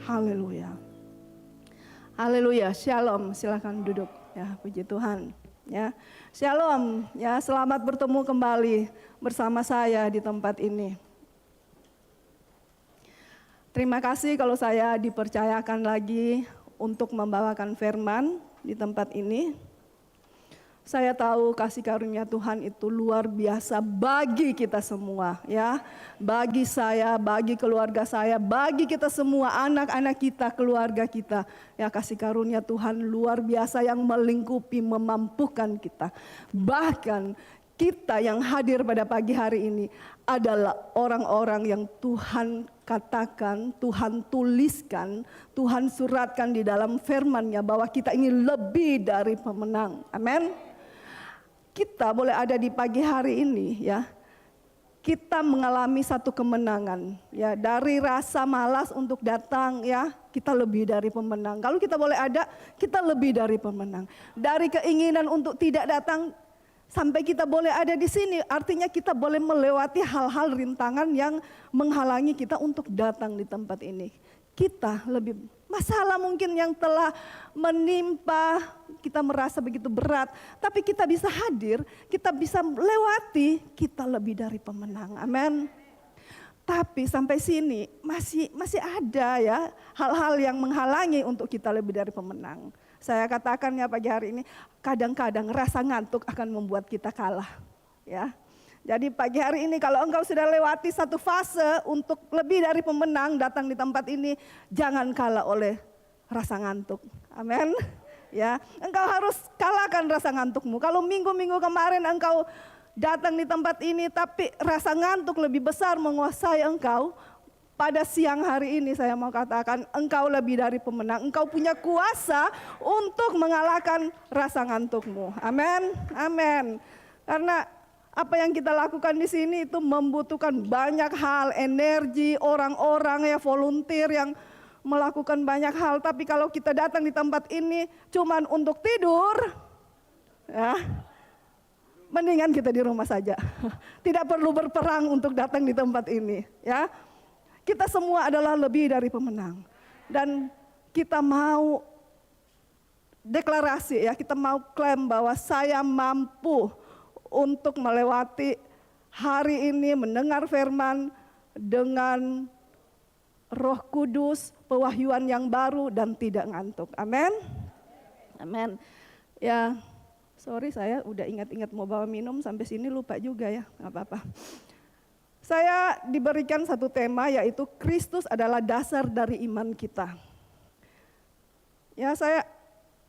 Haleluya. Haleluya. Shalom. Silakan duduk ya, puji Tuhan. Ya. Shalom. Ya, selamat bertemu kembali bersama saya di tempat ini. Terima kasih kalau saya dipercayakan lagi untuk membawakan firman di tempat ini. Saya tahu kasih karunia Tuhan itu luar biasa bagi kita semua ya. Bagi saya, bagi keluarga saya, bagi kita semua, anak-anak kita, keluarga kita. Ya, kasih karunia Tuhan luar biasa yang melingkupi, memampukan kita. Bahkan kita yang hadir pada pagi hari ini adalah orang-orang yang Tuhan katakan, Tuhan tuliskan, Tuhan suratkan di dalam firman-Nya bahwa kita ini lebih dari pemenang. Amin. Kita boleh ada di pagi hari ini ya. Kita mengalami satu kemenangan ya, dari rasa malas untuk datang ya, kita lebih dari pemenang. Kalau kita boleh ada, kita lebih dari pemenang. Dari keinginan untuk tidak datang sampai kita boleh ada di sini, artinya kita boleh melewati hal-hal rintangan yang menghalangi kita untuk datang di tempat ini. Kita lebih masalah mungkin yang telah menimpa, kita merasa begitu berat, tapi kita bisa hadir, kita bisa lewati, kita lebih dari pemenang. Amin. Tapi sampai sini masih ada ya hal-hal yang menghalangi untuk kita lebih dari pemenang. Saya katakan ya pagi hari ini, kadang-kadang rasa ngantuk akan membuat kita kalah. Ya. Jadi pagi hari ini kalau engkau sudah lewati satu fase untuk lebih dari pemenang datang di tempat ini, jangan kalah oleh rasa ngantuk. Amin. Ya, engkau harus kalahkan rasa ngantukmu. Kalau minggu-minggu kemarin engkau datang di tempat ini tapi rasa ngantuk lebih besar menguasai engkau, pada siang hari ini saya mau katakan engkau lebih dari pemenang. Engkau punya kuasa untuk mengalahkan rasa ngantukmu. Amin. Amin. Karena apa yang kita lakukan di sini itu membutuhkan banyak hal, energi, orang-orang ya, volunteer yang melakukan banyak hal. Tapi kalau kita datang di tempat ini cuman untuk tidur, ya, mendingan kita di rumah saja. Tidak perlu berperang untuk datang di tempat ini, ya. Kita semua adalah lebih dari pemenang. Dan kita mau deklarasi ya, kita mau klaim bahwa saya mampu untuk melewati hari ini, mendengar firman dengan Roh Kudus, pewahyuan yang baru dan tidak ngantuk. Amin. Amin. Ya, sorry saya udah ingat-ingat mau bawa minum sampai sini lupa juga ya, nggak apa-apa. Saya diberikan satu tema yaitu Kristus adalah dasar dari iman kita. Ya,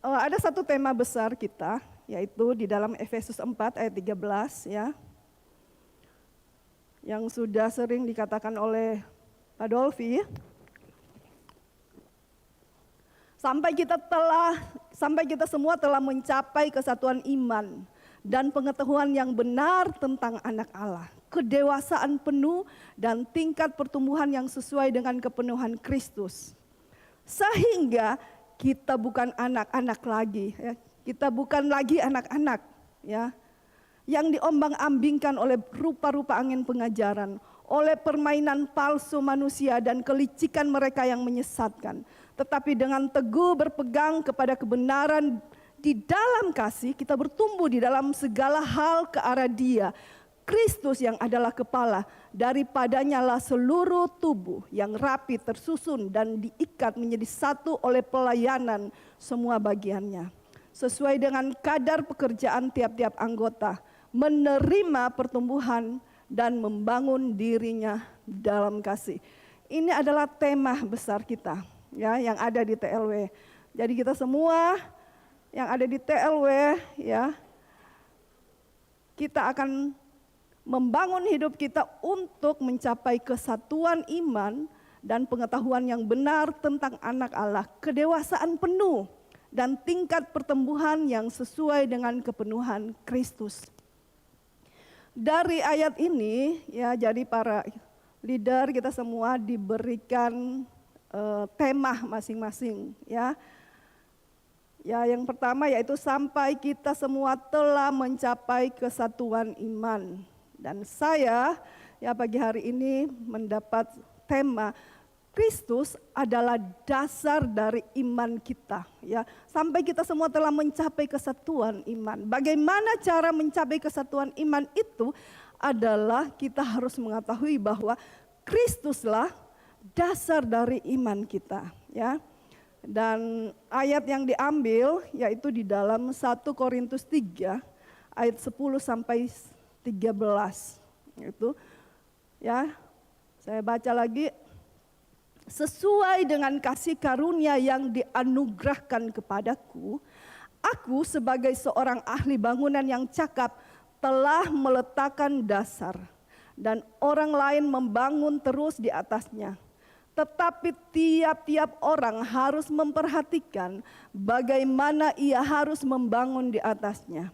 ada satu tema besar kita, yaitu di dalam Efesus 4 ayat 13 ya. Yang sudah sering dikatakan oleh Pak Dolfi. Sampai kita semua telah mencapai kesatuan iman dan pengetahuan yang benar tentang anak Allah, kedewasaan penuh dan tingkat pertumbuhan yang sesuai dengan kepenuhan Kristus. Sehingga kita bukan anak-anak lagi ya. Kita bukan lagi anak-anak ya, yang diombang-ambingkan oleh rupa-rupa angin pengajaran, oleh permainan palsu manusia dan kelicikan mereka yang menyesatkan. Tetapi dengan teguh berpegang kepada kebenaran di dalam kasih, kita bertumbuh di dalam segala hal ke arah Dia, Kristus yang adalah kepala. Daripadanya lah seluruh tubuh yang rapi tersusun dan diikat menjadi satu oleh pelayanan semua bagiannya, sesuai dengan kadar pekerjaan tiap-tiap anggota, menerima pertumbuhan dan membangun dirinya dalam kasih. Ini adalah tema besar kita ya, yang ada di TLW. Jadi kita semua yang ada di TLW ya, kita akan membangun hidup kita untuk mencapai kesatuan iman dan pengetahuan yang benar tentang anak Allah, kedewasaan penuh dan tingkat pertumbuhan yang sesuai dengan kepenuhan Kristus. Dari ayat ini ya, jadi para leader kita semua diberikan tema masing-masing ya. Ya, yang pertama yaitu sampai kita semua telah mencapai kesatuan iman. Dan saya ya pagi hari ini mendapat tema Kristus adalah dasar dari iman kita, ya. Sampai kita semua telah mencapai kesatuan iman. Bagaimana cara mencapai kesatuan iman itu adalah kita harus mengetahui bahwa Kristuslah dasar dari iman kita, ya. Dan ayat yang diambil yaitu di dalam 1 Korintus 3 ayat 10 sampai 13. Itu ya. Saya baca lagi. Sesuai dengan kasih karunia yang dianugerahkan kepadaku, aku sebagai seorang ahli bangunan yang cakap telah meletakkan dasar, dan orang lain membangun terus di atasnya. Tetapi tiap-tiap orang harus memperhatikan bagaimana ia harus membangun di atasnya.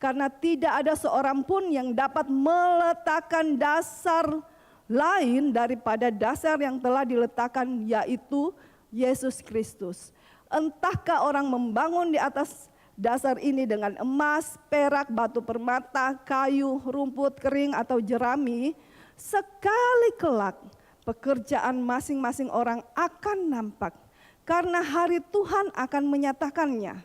Karena tidak ada seorang pun yang dapat meletakkan dasar lain daripada dasar yang telah diletakkan, yaitu Yesus Kristus. Entahkah orang membangun di atas dasar ini dengan emas, perak, batu permata, kayu, rumput kering atau jerami, sekali kelak pekerjaan masing-masing orang akan nampak, karena hari Tuhan akan menyatakannya.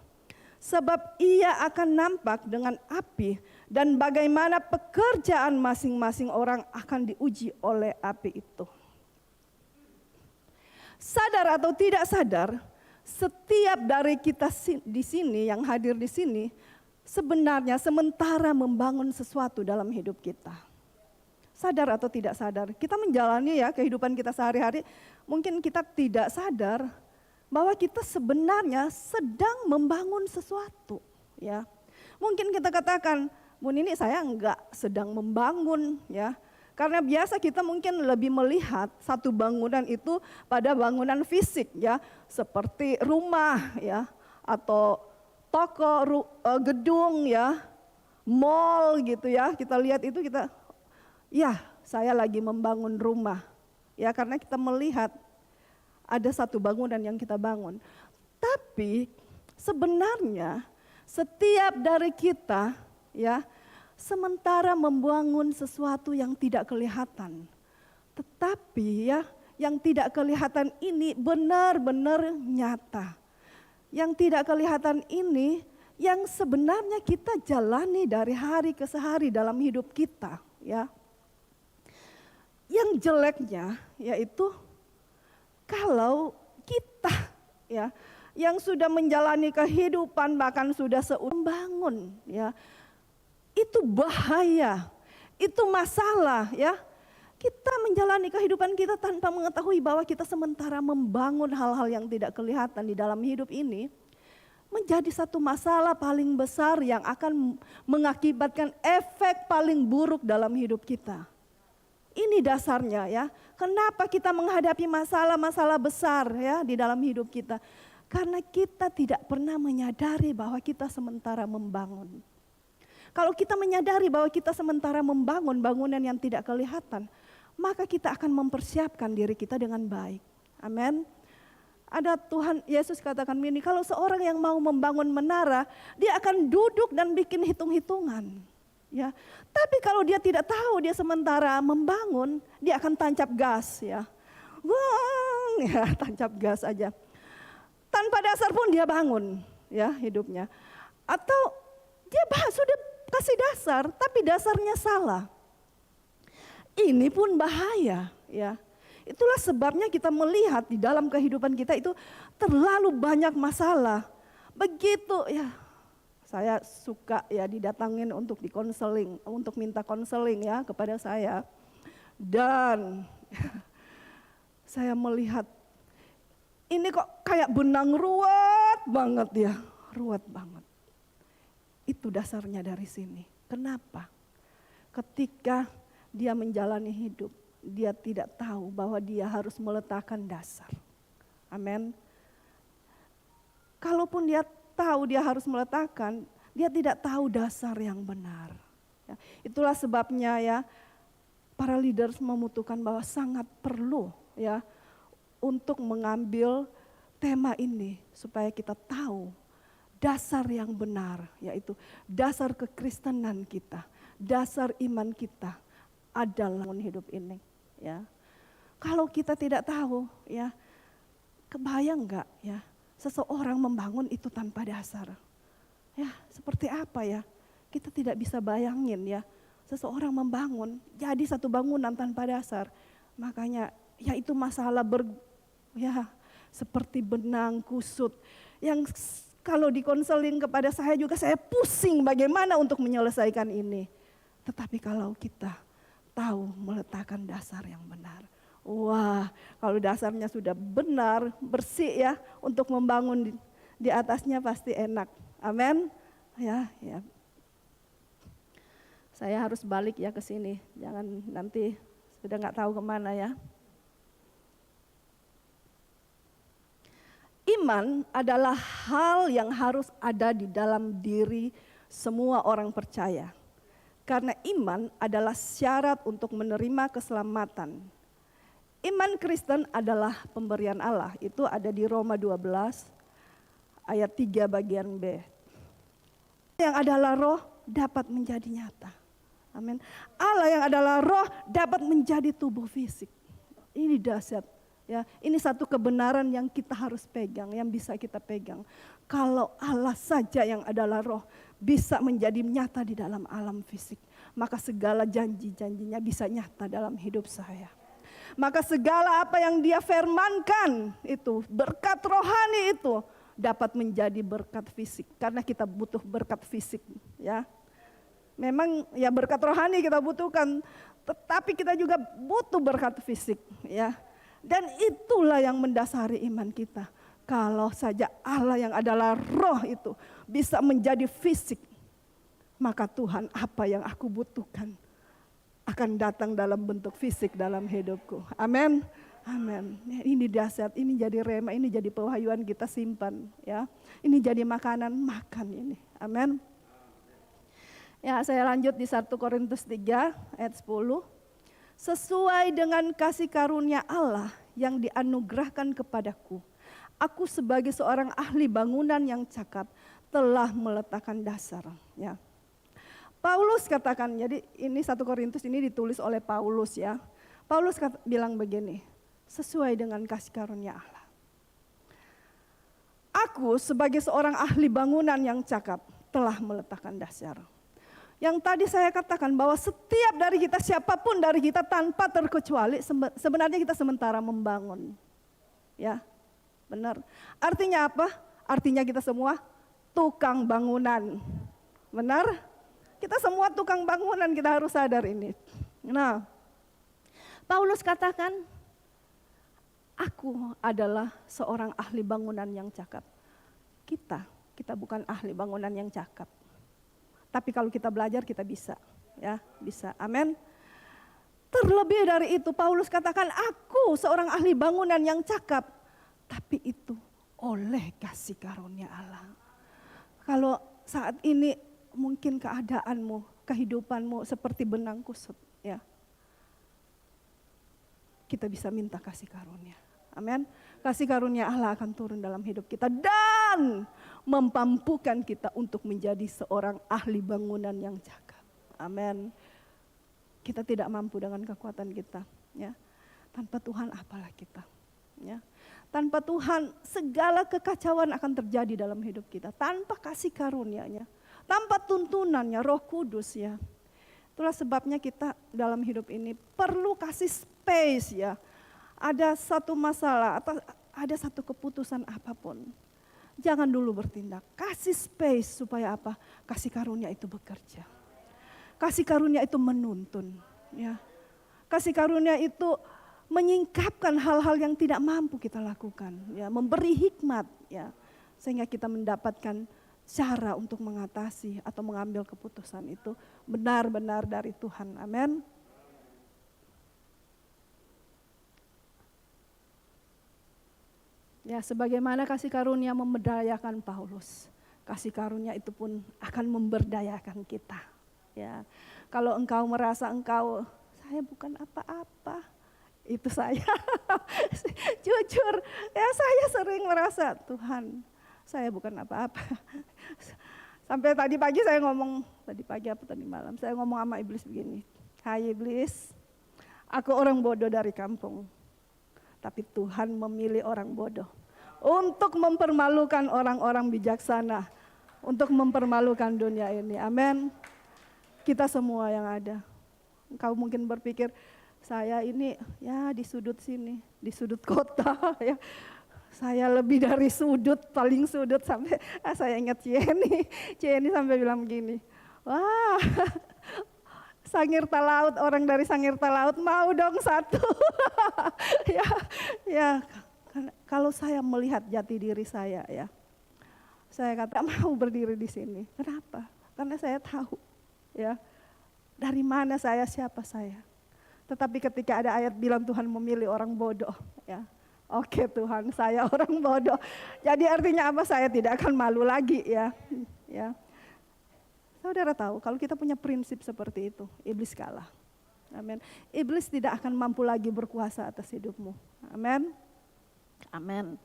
Sebab ia akan nampak dengan api, dan bagaimana pekerjaan masing-masing orang akan diuji oleh api itu. Sadar atau tidak sadar, setiap dari kita di sini yang hadir di sini sebenarnya sementara membangun sesuatu dalam hidup kita. Sadar atau tidak sadar, kita menjalani ya kehidupan kita sehari-hari, mungkin kita tidak sadar bahwa kita sebenarnya sedang membangun sesuatu, ya. Mungkin kita katakan, Bu Nini, saya enggak sedang membangun, ya. Karena biasa kita mungkin lebih melihat satu bangunan itu pada bangunan fisik, ya, seperti rumah, ya, atau toko, gedung, ya, mall gitu, ya. Kita lihat itu ya, saya lagi membangun rumah, ya, karena kita melihat ada satu bangunan yang kita bangun. Tapi sebenarnya setiap dari kita, ya, sementara membangun sesuatu yang tidak kelihatan. Tetapi ya, yang tidak kelihatan ini benar-benar nyata. Yang tidak kelihatan ini yang sebenarnya kita jalani dari hari ke hari dalam hidup kita, ya. Yang jeleknya yaitu kalau kita, ya, yang sudah menjalani kehidupan bahkan sudah membangun, ya, itu bahaya, itu masalah, ya. Kita menjalani kehidupan kita tanpa mengetahui bahwa kita sementara membangun hal-hal yang tidak kelihatan di dalam hidup ini, menjadi satu masalah paling besar yang akan mengakibatkan efek paling buruk dalam hidup kita. Ini dasarnya, ya. Kenapa kita menghadapi masalah-masalah besar, ya, di dalam hidup kita? Karena kita tidak pernah menyadari bahwa kita sementara membangun. Kalau kita menyadari bahwa kita sementara membangun bangunan yang tidak kelihatan, maka kita akan mempersiapkan diri kita dengan baik. Amin. Ada Tuhan Yesus katakan begini, kalau seorang yang mau membangun menara, dia akan duduk dan bikin hitung-hitungan. Ya, tapi kalau dia tidak tahu dia sementara membangun, dia akan tancap gas, ya. Wong, ya, tancap gas aja. Tanpa dasar pun dia bangun, ya, hidupnya. Atau dia sudah kasih dasar, tapi dasarnya salah. Ini pun bahaya, ya. Itulah sebabnya kita melihat di dalam kehidupan kita itu terlalu banyak masalah. Begitu, ya. Saya suka, ya, didatangin untuk dikonseling, untuk minta konseling, ya, kepada saya. Dan saya melihat ini kok kayak benang ruwet banget, ya, ruwet banget. Itu dasarnya dari sini. Kenapa? Ketika dia menjalani hidup, dia tidak tahu bahwa dia harus meletakkan dasar. Amin. Kalaupun dia tahu dia harus meletakkan, dia tidak tahu dasar yang benar. Ya, itulah sebabnya, ya, para leaders membutuhkan bahwa sangat perlu, ya, untuk mengambil tema ini supaya kita tahu dasar yang benar, yaitu dasar kekristenan kita, dasar iman kita adalah hidup ini, ya. Kalau kita tidak tahu, ya, kebayang enggak ya, seseorang membangun itu tanpa dasar? Ya, seperti apa ya? Kita tidak bisa bayangin ya, seseorang membangun jadi satu bangunan tanpa dasar. Makanya ya itu masalah ya seperti benang kusut yang kalau dikonseling kepada saya juga saya pusing bagaimana untuk menyelesaikan ini. Tetapi kalau kita tahu meletakkan dasar yang benar. Wah, kalau dasarnya sudah benar, bersih ya, untuk membangun di atasnya pasti enak. Amin. Ya, ya. Saya harus balik ya ke sini. Jangan nanti sudah nggak tahu kemana ya. Iman adalah hal yang harus ada di dalam diri semua orang percaya. Karena iman adalah syarat untuk menerima keselamatan. Iman Kristen adalah pemberian Allah. Itu ada di Roma 12 ayat 3 bagian B. Yang adalah roh dapat menjadi nyata. Amin. Allah yang adalah roh dapat menjadi tubuh fisik. Ini dahsyat. Ya, ini satu kebenaran yang kita harus pegang, yang bisa kita pegang. Kalau Allah saja yang adalah roh bisa menjadi nyata di dalam alam fisik, maka segala janji-janjinya bisa nyata dalam hidup saya. Maka segala apa yang dia firmankan itu, berkat rohani itu dapat menjadi berkat fisik. Karena kita butuh berkat fisik, ya. Memang ya berkat rohani kita butuhkan, tetapi kita juga butuh berkat fisik, ya. Dan itulah yang mendasari iman kita. Kalau saja Allah yang adalah roh itu bisa menjadi fisik, maka Tuhan apa yang aku butuhkan akan datang dalam bentuk fisik dalam hidupku. Amin. Amin. Ini dahsyat, ini jadi rema, ini jadi pewahyuan kita simpan, ya. Ini jadi makanan, makan ini. Amin. Ya, saya lanjut di 1 Korintus 3 ayat 10. Sesuai dengan kasih karunia Allah yang dianugerahkan kepadaku, aku sebagai seorang ahli bangunan yang cakap telah meletakkan dasar. Ya. Paulus katakan, jadi ini 1 Korintus ini ditulis oleh Paulus ya. Paulus bilang begini, sesuai dengan kasih karunia Allah. Aku sebagai seorang ahli bangunan yang cakap telah meletakkan dasar. Yang tadi saya katakan bahwa setiap dari kita, siapapun dari kita tanpa terkecuali sebenarnya kita sementara membangun. Ya, benar. Artinya apa? Artinya kita semua tukang bangunan. Benar? Kita semua tukang bangunan, kita harus sadar ini. Nah, Paulus katakan, aku adalah seorang ahli bangunan yang cakap. Kita bukan ahli bangunan yang cakap. Tapi kalau kita belajar kita bisa, ya, bisa. Amin. Terlebih dari itu Paulus katakan aku seorang ahli bangunan yang cakap, tapi itu oleh kasih karunia Allah. Kalau saat ini mungkin keadaanmu, kehidupanmu seperti benang kusut, ya. Kita bisa minta kasih karunia. Amin. Kasih karunia Allah akan turun dalam hidup kita dan memampukan kita untuk menjadi seorang ahli bangunan yang cakap. Amin. Kita tidak mampu dengan kekuatan kita, ya. Tanpa Tuhan apalah kita, ya. Tanpa Tuhan segala kekacauan akan terjadi dalam hidup kita. Tanpa kasih karunia-Nya, tanpa tuntunannya Roh Kudus, ya. Itulah sebabnya kita dalam hidup ini perlu kasih space, ya. Ada satu masalah atau ada satu keputusan apapun, jangan dulu bertindak. Kasih space supaya apa? Kasih karunia itu bekerja. Kasih karunia itu menuntun, ya. Kasih karunia itu menyingkapkan hal-hal yang tidak mampu kita lakukan, ya, memberi hikmat, ya, sehingga kita mendapatkan cara untuk mengatasi atau mengambil keputusan itu benar-benar dari Tuhan. Amin. Ya, sebagaimana kasih karunia memberdayakan Paulus, kasih karunia itu pun akan memberdayakan kita. Ya, kalau engkau merasa saya bukan apa-apa, itu saya. Jujur, ya saya sering merasa Tuhan, saya bukan apa-apa. Sampai tadi pagi saya ngomong, tadi pagi apa tadi malam, saya ngomong sama iblis begini, hai iblis, aku orang bodoh dari kampung. Tapi Tuhan memilih orang bodoh untuk mempermalukan orang-orang bijaksana, untuk mempermalukan dunia ini. Amin. Kita semua yang ada. Engkau mungkin berpikir, saya ini ya di sudut sini, di sudut kota ya. Saya lebih dari sudut, paling sudut sampai saya ingat Cieni sampai bilang begini, wah Sangirta Laut, orang dari Sangirta Laut mau dong satu. ya, kalau saya melihat jati diri saya ya, saya kata mau berdiri di sini. Kenapa? Karena saya tahu ya dari mana saya, siapa saya. Tetapi ketika ada ayat bilang Tuhan memilih orang bodoh, ya, oke Tuhan, saya orang bodoh. Jadi artinya apa? Saya tidak akan malu lagi ya. Saudara tahu, kalau kita punya prinsip seperti itu, iblis kalah. Amin. Iblis tidak akan mampu lagi berkuasa atas hidupmu. Amin. Amin.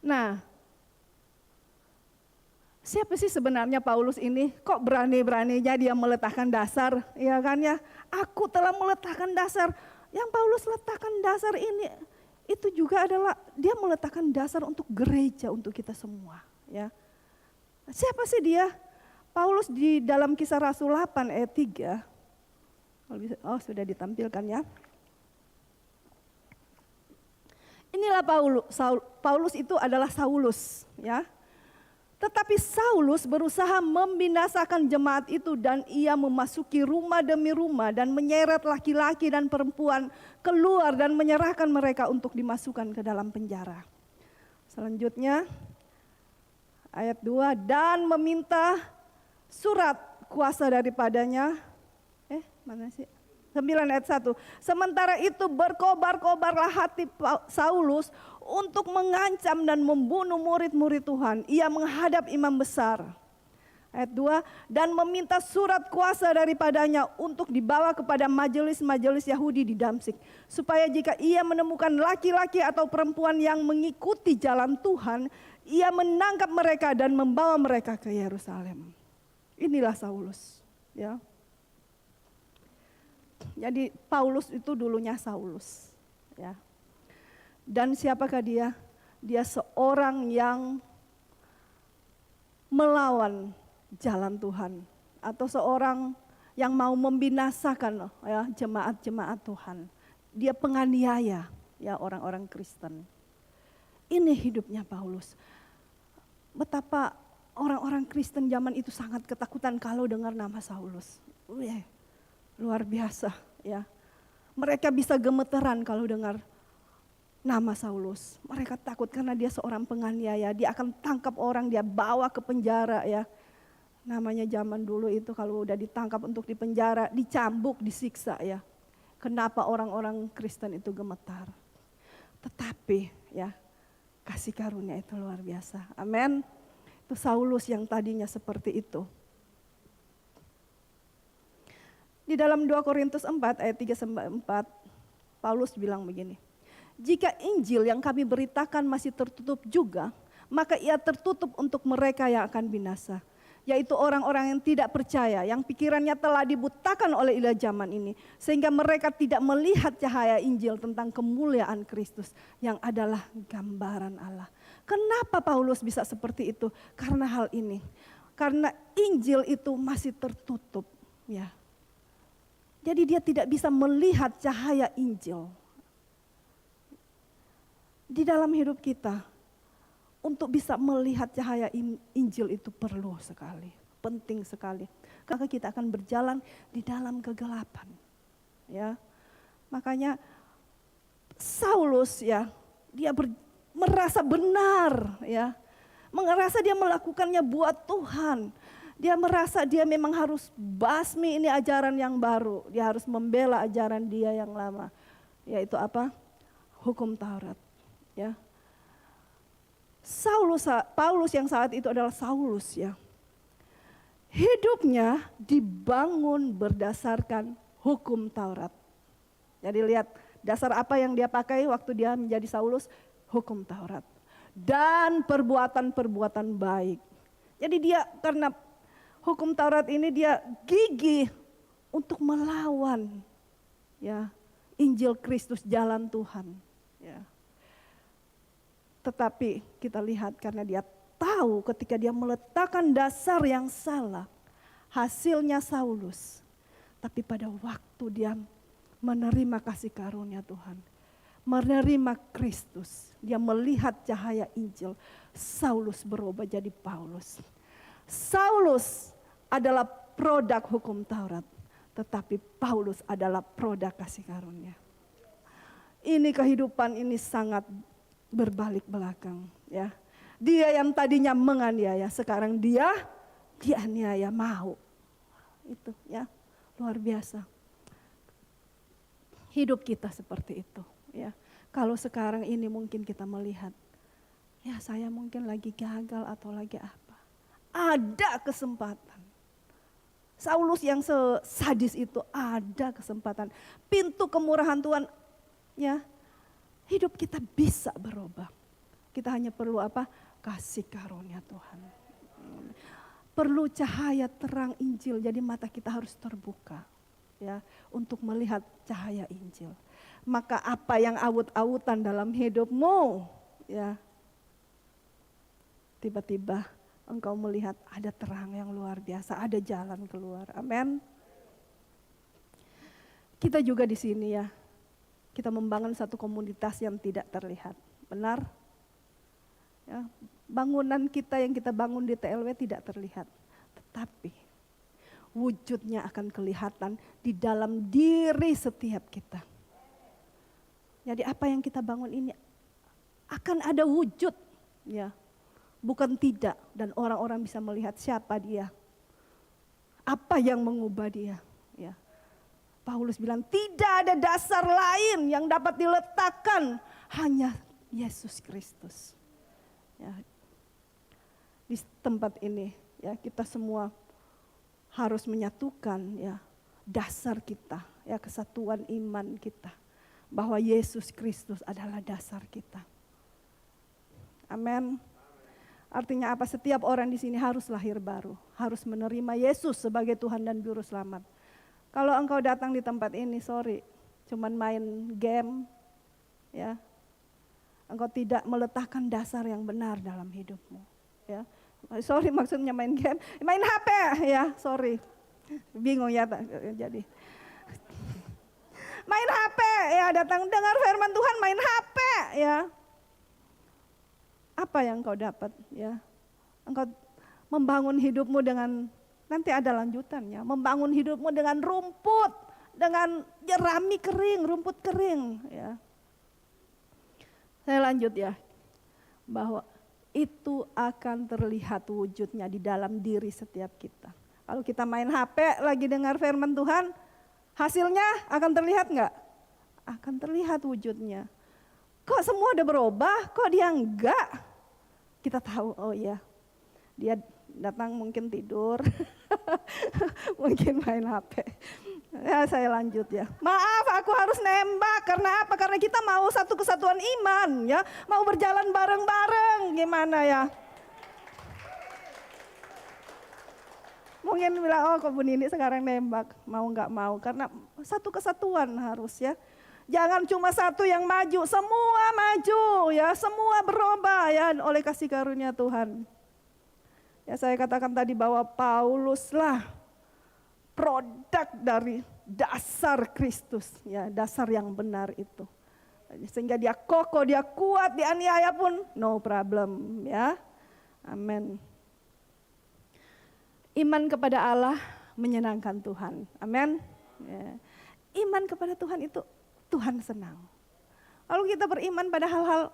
Nah, siapa sih sebenarnya Paulus ini? Kok berani-beraninya dia meletakkan dasar? Ya kan ya, aku telah meletakkan dasar. Yang Paulus letakkan dasar ini, itu juga adalah dia meletakkan dasar untuk gereja, untuk kita semua. Ya. Siapa sih dia? Paulus di dalam Kisah Rasul 8 ayat 3. Oh sudah ditampilkan ya. Inilah Paulus itu adalah Saulus ya. Tetapi Saulus berusaha membinasakan jemaat itu dan ia memasuki rumah demi rumah dan menyeret laki-laki dan perempuan keluar dan menyerahkan mereka untuk dimasukkan ke dalam penjara. Selanjutnya ayat 2, dan meminta surat kuasa daripadanya. Mana sih? 9 ayat 1. Sementara itu berkobar-kobarlah hati Saulus untuk mengancam dan membunuh murid-murid Tuhan. Ia menghadap imam besar. Ayat 2, dan meminta surat kuasa daripadanya untuk dibawa kepada majelis-majelis Yahudi di Damsyik. Supaya jika ia menemukan laki-laki atau perempuan yang mengikuti jalan Tuhan, ia menangkap mereka dan membawa mereka ke Yerusalem. Inilah Saulus, ya. Jadi Paulus itu dulunya Saulus, ya. Dan siapakah dia? Dia seorang yang melawan jalan Tuhan, atau seorang yang mau membinasakan ya jemaat-jemaat Tuhan. Dia penganiaya ya orang-orang Kristen. Ini hidupnya Paulus. Betapa orang-orang Kristen zaman itu sangat ketakutan kalau dengar nama Saulus. Luar biasa ya. Mereka bisa gemeteran kalau dengar nama Saulus. Mereka takut karena dia seorang penganiaya. Dia akan tangkap orang, dia bawa ke penjara ya. Namanya zaman dulu itu kalau udah ditangkap untuk dipenjara, dicambuk, disiksa ya. Kenapa orang-orang Kristen itu gemetar? Tetapi ya, kasih karunia itu luar biasa. Amin. Itu Saulus yang tadinya seperti itu. Di dalam 2 Korintus 4 ayat 3-4, Paulus bilang begini. Jika Injil yang kami beritakan masih tertutup juga, maka ia tertutup untuk mereka yang akan binasa. Yaitu orang-orang yang tidak percaya, yang pikirannya telah dibutakan oleh ilah zaman ini. Sehingga mereka tidak melihat cahaya Injil tentang kemuliaan Kristus yang adalah gambaran Allah. Kenapa Paulus bisa seperti itu? Karena hal ini. Karena Injil itu masih tertutup. Ya. Jadi dia tidak bisa melihat cahaya Injil. Di dalam hidup kita, untuk bisa melihat cahaya Injil itu perlu sekali, penting sekali. Karena kita akan berjalan di dalam kegelapan. Ya. Makanya Saulus ya, dia merasa benar ya. Merasa dia melakukannya buat Tuhan. Dia merasa dia memang harus basmi ini ajaran yang baru. Dia harus membela ajaran dia yang lama. Yaitu apa? Hukum Taurat. Ya. Paulus yang saat itu adalah Saulus ya. Hidupnya dibangun berdasarkan hukum Taurat. Jadi lihat dasar apa yang dia pakai waktu dia menjadi Saulus? Hukum Taurat. Dan perbuatan-perbuatan baik. Jadi dia karena hukum Taurat ini dia gigih untuk melawan ya Injil Kristus jalan Tuhan. Ya. Tetapi kita lihat karena dia tahu ketika dia meletakkan dasar yang salah, hasilnya Saulus. Tapi pada waktu dia menerima kasih karunia Tuhan, menerima Kristus, dia melihat cahaya Injil, Saulus berubah jadi Paulus. Saulus adalah produk hukum Taurat, tetapi Paulus adalah produk kasih karunia. Ini kehidupan ini sangat berbalik belakang, ya. Dia yang tadinya menganiaya, sekarang dia dianiaya mau. Itu ya, luar biasa. Hidup kita seperti itu, ya. Kalau sekarang ini mungkin kita melihat, ya saya mungkin lagi gagal atau lagi apa. Ada kesempatan. Saulus yang sadis itu ada kesempatan. Pintu kemurahan Tuhan, ya. Hidup kita bisa berubah. Kita hanya perlu apa? Kasih karunia Tuhan. Perlu cahaya terang Injil, jadi mata kita harus terbuka, ya, untuk melihat cahaya Injil. Maka apa yang awut-awutan dalam hidupmu, ya, tiba-tiba engkau melihat ada terang yang luar biasa, ada jalan keluar. Amin. Kita juga di sini ya, kita membangun satu komunitas yang tidak terlihat, benar? Ya, bangunan kita yang kita bangun di TLW tidak terlihat, tetapi wujudnya akan kelihatan di dalam diri setiap kita. Jadi apa yang kita bangun ini akan ada wujud, ya, bukan tidak, dan orang-orang bisa melihat siapa dia, apa yang mengubah dia. Ya. Paulus bilang tidak ada dasar lain yang dapat diletakkan, hanya Yesus Kristus. Ya. Di tempat ini, ya, kita semua harus menyatukan, ya, dasar kita, ya, kesatuan iman kita, bahwa Yesus Kristus adalah dasar kita. Amin. Artinya apa? Setiap orang di sini harus lahir baru, harus menerima Yesus sebagai Tuhan dan Juru Selamat. Kalau engkau datang di tempat ini, sorry, cuman main game, ya, engkau tidak meletakkan dasar yang benar dalam hidupmu, ya. Sorry, maksudnya main game, main HP, ya, sorry, bingung ya, jadi main HP, ya, datang dengar firman Tuhan, main HP, ya. Apa yang kau dapat, ya? Engkau membangun hidupmu dengan, nanti ada lanjutannya, membangun hidupmu dengan rumput, dengan jerami kering, rumput kering, ya. Saya lanjut ya, bahwa itu akan terlihat wujudnya di dalam diri setiap kita. Kalau kita main HP lagi dengar firman Tuhan, hasilnya akan terlihat enggak? Akan terlihat wujudnya. Kok semua udah berubah, kok dia enggak? Kita tahu, oh iya, dia datang mungkin tidur, mungkin main HP. Ya, saya lanjut ya. Maaf, aku harus nembak, karena apa? Karena kita mau satu kesatuan iman, ya, mau berjalan bareng-bareng, gimana ya? Mungkin bilang, oh kok Bu Nini sekarang nembak, mau nggak mau, karena satu kesatuan harus, ya. Jangan cuma satu yang maju, semua maju, ya, semua berubah, ya, oleh kasih karunia Tuhan. Ya, saya katakan tadi bahwa Pauluslah produk dari dasar Kristus, ya, dasar yang benar itu. Sehingga dia kokoh, dia kuat, dianiaya pun no problem, ya. Amin. Iman kepada Allah menyenangkan Tuhan. Amin. Ya. Iman kepada Tuhan itu Tuhan senang. Kalau kita beriman pada hal-hal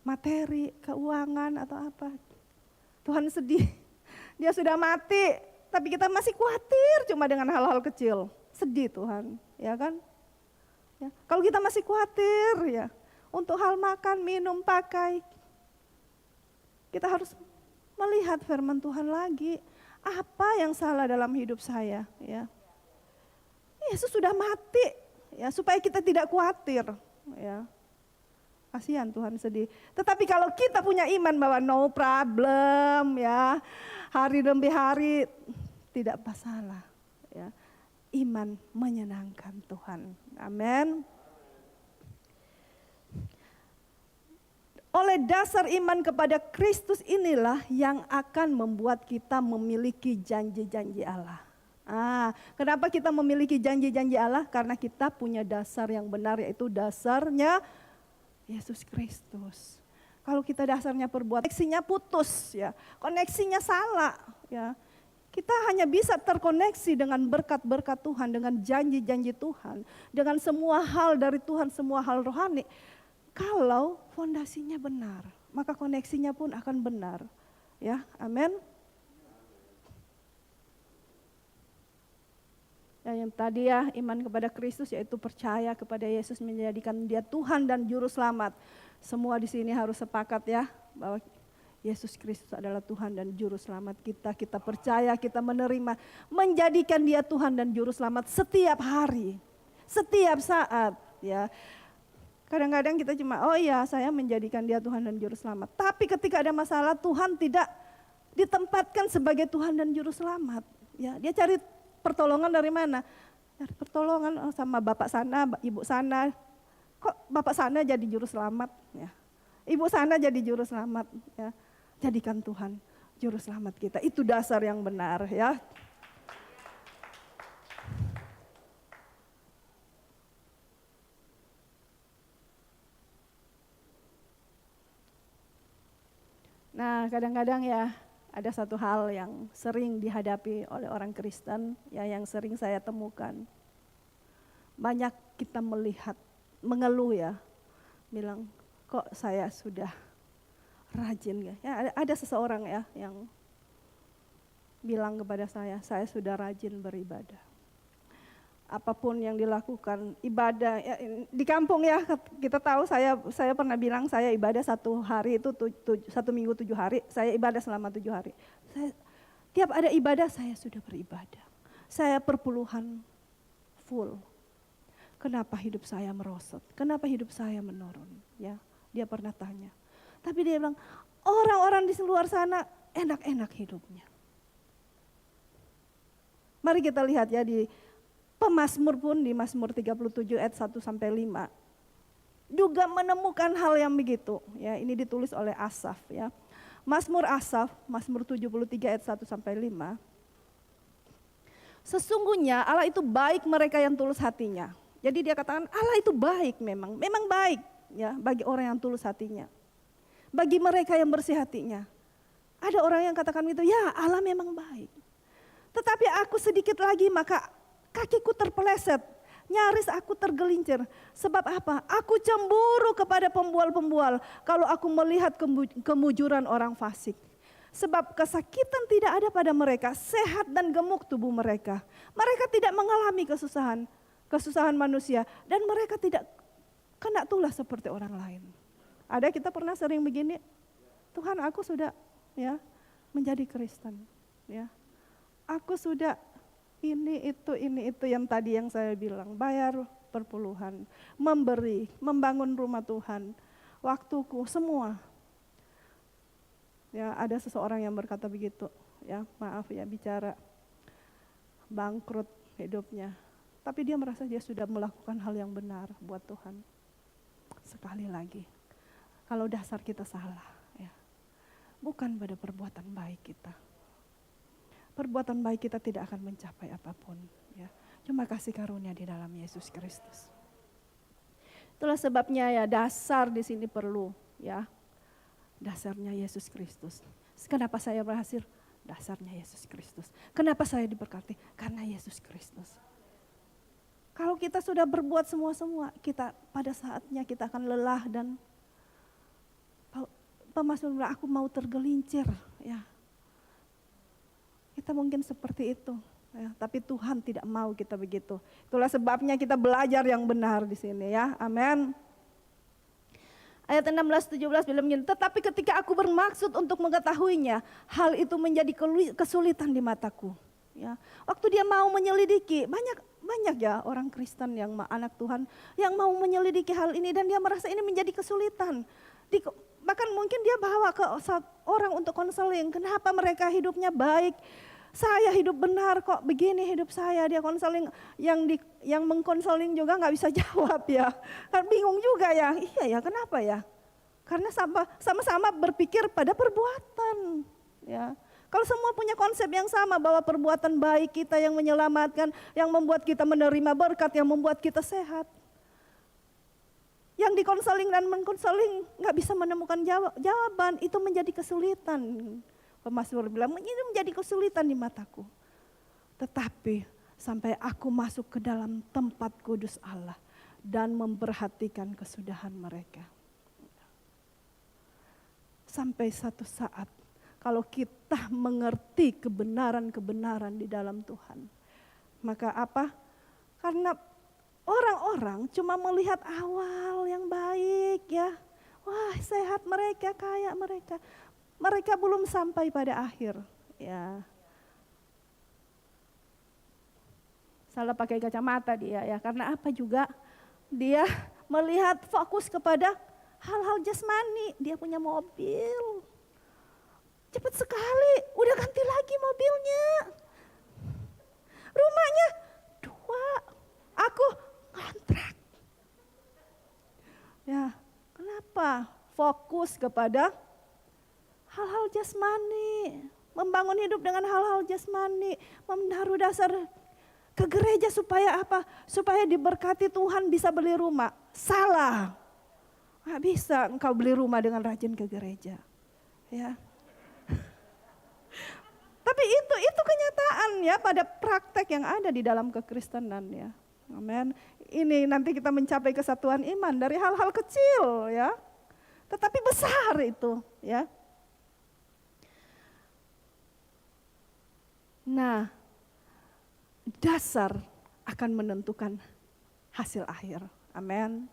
materi, keuangan atau apa, Tuhan sedih. Dia sudah mati, tapi kita masih khawatir cuma dengan hal-hal kecil. Sedih Tuhan, ya kan? Ya. Kalau kita masih khawatir, ya, untuk hal makan, minum, pakai, kita harus melihat firman Tuhan lagi. Apa yang salah dalam hidup saya? Ya. Yesus sudah mati. Ya, supaya kita tidak khawatir, ya. Kasihan Tuhan sedih. Tetapi kalau kita punya iman bahwa no problem, ya, hari demi hari tidak masalah, ya. Iman menyenangkan Tuhan. Amin. Oleh dasar iman kepada Kristus inilah yang akan membuat kita memiliki janji-janji Allah. Kenapa kita memiliki janji-janji Allah? Karena kita punya dasar yang benar, yaitu dasarnya Yesus Kristus. Kalau kita dasarnya perbuatan, koneksinya putus ya, koneksinya salah ya. Kita hanya bisa terkoneksi dengan berkat-berkat Tuhan, dengan janji-janji Tuhan, dengan semua hal dari Tuhan, semua hal rohani. Kalau fondasinya benar, maka koneksinya pun akan benar. Ya, amin. Dan yang tadi ya, iman kepada Kristus yaitu percaya kepada Yesus menjadikan Dia Tuhan dan Juru Selamat. Semua di sini harus sepakat ya, bahwa Yesus Kristus adalah Tuhan dan Juru Selamat kita. Kita percaya, kita menerima, menjadikan Dia Tuhan dan Juru Selamat setiap hari, setiap saat ya. Kadang-kadang kita cuma, oh iya saya menjadikan Dia Tuhan dan Juru Selamat. Tapi ketika ada masalah, Tuhan tidak ditempatkan sebagai Tuhan dan Juru Selamat. Ya, Dia cari pertolongan dari mana? Dari pertolongan sama bapak sana, ibu sana. Kok bapak sana jadi Juru Selamat? Ya. Ibu sana jadi Juru Selamat. Ya. Jadikan Tuhan Juru Selamat kita. Itu dasar yang benar ya. Nah, kadang-kadang ya ada satu hal yang sering dihadapi oleh orang Kristen, ya yang sering saya temukan. Banyak kita melihat, mengeluh ya, bilang kok saya sudah rajin ya. Ada seseorang ya yang bilang kepada saya sudah rajin beribadah. Apapun yang dilakukan ibadah ya, di kampung ya kita tahu saya pernah bilang saya ibadah 1 hari itu 1 minggu 7 hari, saya ibadah selama 7 hari. Tiap ada ibadah saya sudah beribadah, saya perpuluhan full. Kenapa hidup saya merosot? Kenapa hidup saya menurun? Ya, dia pernah tanya. Tapi dia bilang orang-orang di luar sana enak-enak hidupnya. Mari kita lihat ya di Pemazmur pun di Mazmur 37 ayat 1-5 juga menemukan hal yang begitu. Ya, ini ditulis oleh Asaf ya. Mazmur Asaf, Mazmur 73 ayat 1-5. Sesungguhnya Allah itu baik mereka yang tulus hatinya. Jadi dia katakan Allah itu baik memang baik ya bagi orang yang tulus hatinya. Bagi mereka yang bersih hatinya. Ada orang yang katakan itu, ya Allah memang baik. Tetapi aku sedikit lagi maka kakiku terpeleset, nyaris aku tergelincir. Sebab apa? Aku cemburu kepada pembual-pembual kalau aku melihat kemujuran orang fasik. Sebab kesakitan tidak ada pada mereka, sehat dan gemuk tubuh mereka. Mereka tidak mengalami kesusahan manusia dan mereka tidak kena tulah seperti orang lain. Ada kita pernah sering begini, Tuhan aku sudah ya menjadi Kristen. Ya, aku sudah ini itu yang tadi yang saya bilang, bayar perpuluhan, memberi, membangun rumah Tuhan, waktuku semua. Ya, ada seseorang yang berkata begitu, ya maaf ya bicara bangkrut hidupnya. Tapi dia merasa dia sudah melakukan hal yang benar buat Tuhan. Sekali lagi, kalau dasar kita salah, ya, bukan pada perbuatan baik kita. Perbuatan baik kita tidak akan mencapai apapun. Ya. Cuma kasih karunia di dalam Yesus Kristus. Itulah sebabnya ya dasar di sini perlu ya. Dasarnya Yesus Kristus. Kenapa saya berhasil? Dasarnya Yesus Kristus. Kenapa saya diberkati? Karena Yesus Kristus. Kalau kita sudah berbuat semua-semua, kita pada saatnya kita akan lelah dan Pemazmur bilang aku mau tergelincir ya. Kita mungkin seperti itu, ya, tapi Tuhan tidak mau kita begitu. Itulah sebabnya kita belajar yang benar di sini ya, amin. Ayat 16-17 bilang begini, tetapi ketika aku bermaksud untuk mengetahuinya, hal itu menjadi kesulitan di mataku. Ya, waktu dia mau menyelidiki, banyak ya orang Kristen yang anak Tuhan yang mau menyelidiki hal ini dan dia merasa ini menjadi kesulitan. Bahkan mungkin dia bawa ke orang untuk konseling, kenapa mereka hidupnya baik, saya hidup benar kok begini hidup saya. Dia konseling, yang mengkonseling juga nggak bisa jawab ya, kan bingung juga ya, iya ya kenapa ya, Karena sama-sama berpikir pada perbuatan. Ya. Kalau semua punya konsep yang sama bahwa perbuatan baik kita yang menyelamatkan, yang membuat kita menerima berkat, yang membuat kita sehat. Yang dikonseling dan mengkonseling nggak bisa menemukan jawaban, itu menjadi kesulitan. Pemasmur bilang, ini menjadi kesulitan di mataku. Tetapi sampai aku masuk ke dalam tempat kudus Allah dan memperhatikan kesudahan mereka. Sampai satu saat, kalau kita mengerti kebenaran-kebenaran di dalam Tuhan, maka apa? Karena orang-orang cuma melihat awal yang baik ya. Wah, sehat mereka, kaya mereka. Mereka belum sampai pada akhir ya. Salah pakai kacamata dia ya, karena apa juga? Dia melihat fokus kepada hal-hal jasmani. Dia punya mobil. Cepat sekali, udah ganti lagi mobilnya. Rumahnya 2, aku kontrak. Ya, kenapa? Fokus kepada hal-hal jasmani. Membangun hidup dengan hal-hal jasmani. Menaruh dasar ke gereja supaya apa? Supaya diberkati Tuhan bisa beli rumah. Salah. Gak bisa engkau beli rumah dengan rajin ke gereja. Ya. Tapi itu kenyataan ya pada praktek yang ada di dalam kekristenan ya. Amin. Ini nanti kita mencapai kesatuan iman dari hal-hal kecil ya. Tetapi besar itu ya. Nah, dasar akan menentukan hasil akhir. Amin.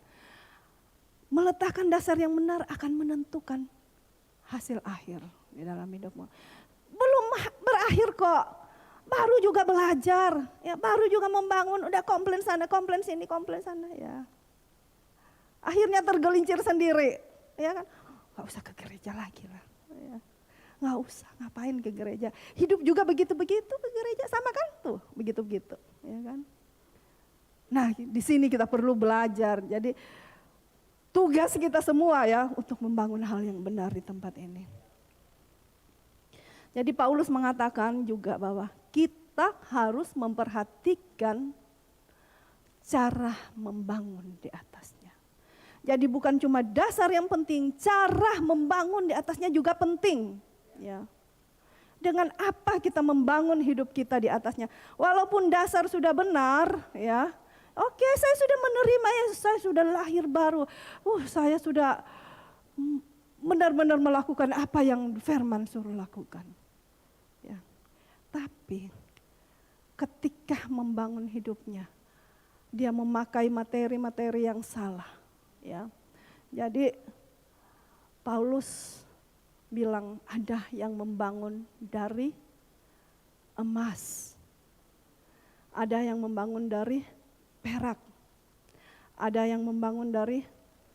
Meletakkan dasar yang benar akan menentukan hasil akhir di dalam hidupmu. Belum berakhir kok, baru juga belajar, ya, baru juga membangun, udah komplain sana, komplain sini, komplain sana ya. Akhirnya tergelincir sendiri, ya kan? Gak usah ke gereja lagi lah, ya. Gak usah, ngapain ke gereja? Hidup juga begitu-begitu ke gereja, sama kan tuh, begitu-begitu, ya kan? Nah, di sini kita perlu belajar. Jadi tugas kita semua ya untuk membangun hal yang benar di tempat ini. Jadi Paulus mengatakan juga bahwa kita harus memperhatikan cara membangun di atasnya. Jadi bukan cuma dasar yang penting, cara membangun di atasnya juga penting. Ya. Dengan apa kita membangun hidup kita di atasnya. Walaupun dasar sudah benar, ya. Oke, saya sudah menerima Yesus, saya sudah lahir baru. Saya sudah benar-benar melakukan apa yang firman suruh lakukan. Ya. Tapi ketika membangun hidupnya, dia memakai materi-materi yang salah. Ya. Jadi Paulus bilang ada yang membangun dari emas. Ada yang membangun dari perak. Ada yang membangun dari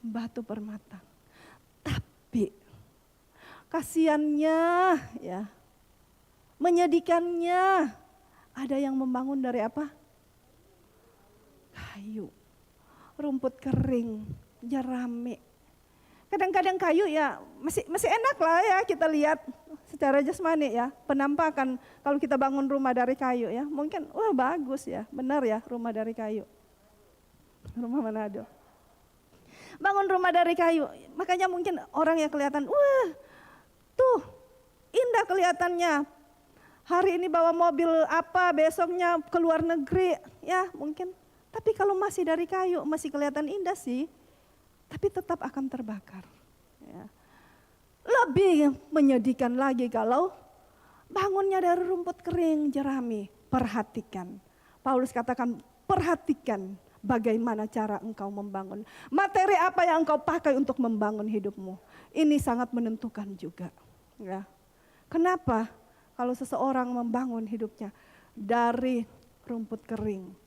batu permata. Tapi kasiannya ya, menyedihkannya, ada yang membangun dari apa? Kayu, rumput kering, jerami. Kadang-kadang kayu ya masih enak lah ya kita lihat secara jasmani ya. Penampakan kalau kita bangun rumah dari kayu ya, mungkin wah bagus ya, benar ya rumah dari kayu. Rumah Manado. Bangun rumah dari kayu, makanya mungkin orang yang kelihatan, wah tuh indah kelihatannya. Hari ini bawa mobil apa, besoknya ke luar negeri ya mungkin. Tapi kalau masih dari kayu masih kelihatan indah sih. Tapi tetap akan terbakar. Ya. Lebih menyedihkan lagi kalau bangunnya dari rumput kering, jerami. Perhatikan. Paulus katakan perhatikan bagaimana cara engkau membangun. Materi apa yang engkau pakai untuk membangun hidupmu. Ini sangat menentukan juga. Ya. Kenapa? Kalau seseorang membangun hidupnya dari rumput kering.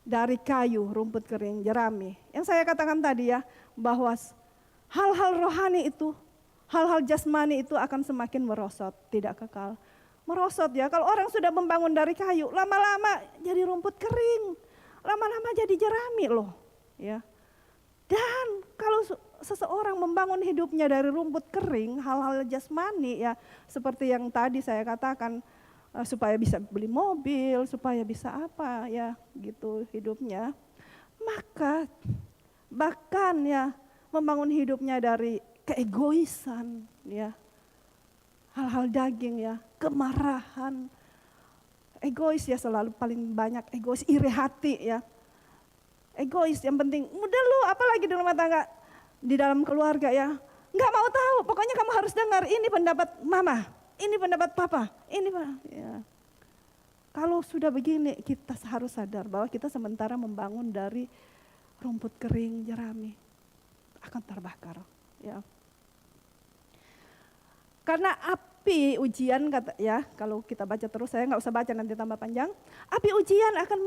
Dari kayu, rumput kering, jerami. Yang saya katakan tadi ya, bahwa hal-hal rohani itu, hal-hal jasmani itu akan semakin merosot, tidak kekal. Merosot ya, kalau orang sudah membangun dari kayu, lama-lama jadi rumput kering, lama-lama jadi jerami loh. Ya. Dan kalau seseorang membangun hidupnya dari rumput kering, hal-hal jasmani ya, seperti yang tadi saya katakan, supaya bisa beli mobil, supaya bisa apa ya gitu hidupnya. Maka bahkan ya membangun hidupnya dari keegoisan ya, hal-hal daging ya, kemarahan, egois ya, selalu paling banyak egois, iri hati ya. Egois, yang penting udah lu apalagi di rumah tangga, di dalam keluarga ya, nggak mau tahu, pokoknya kamu harus dengar ini pendapat mama, ini pendapat papa, ini ya. Kalau sudah begini kita harus sadar bahwa kita sementara membangun dari rumput kering jerami, akan terbakar ya. Karena api ujian kata ya, kalau kita baca terus, saya nggak usah baca nanti tambah panjang. Api ujian akan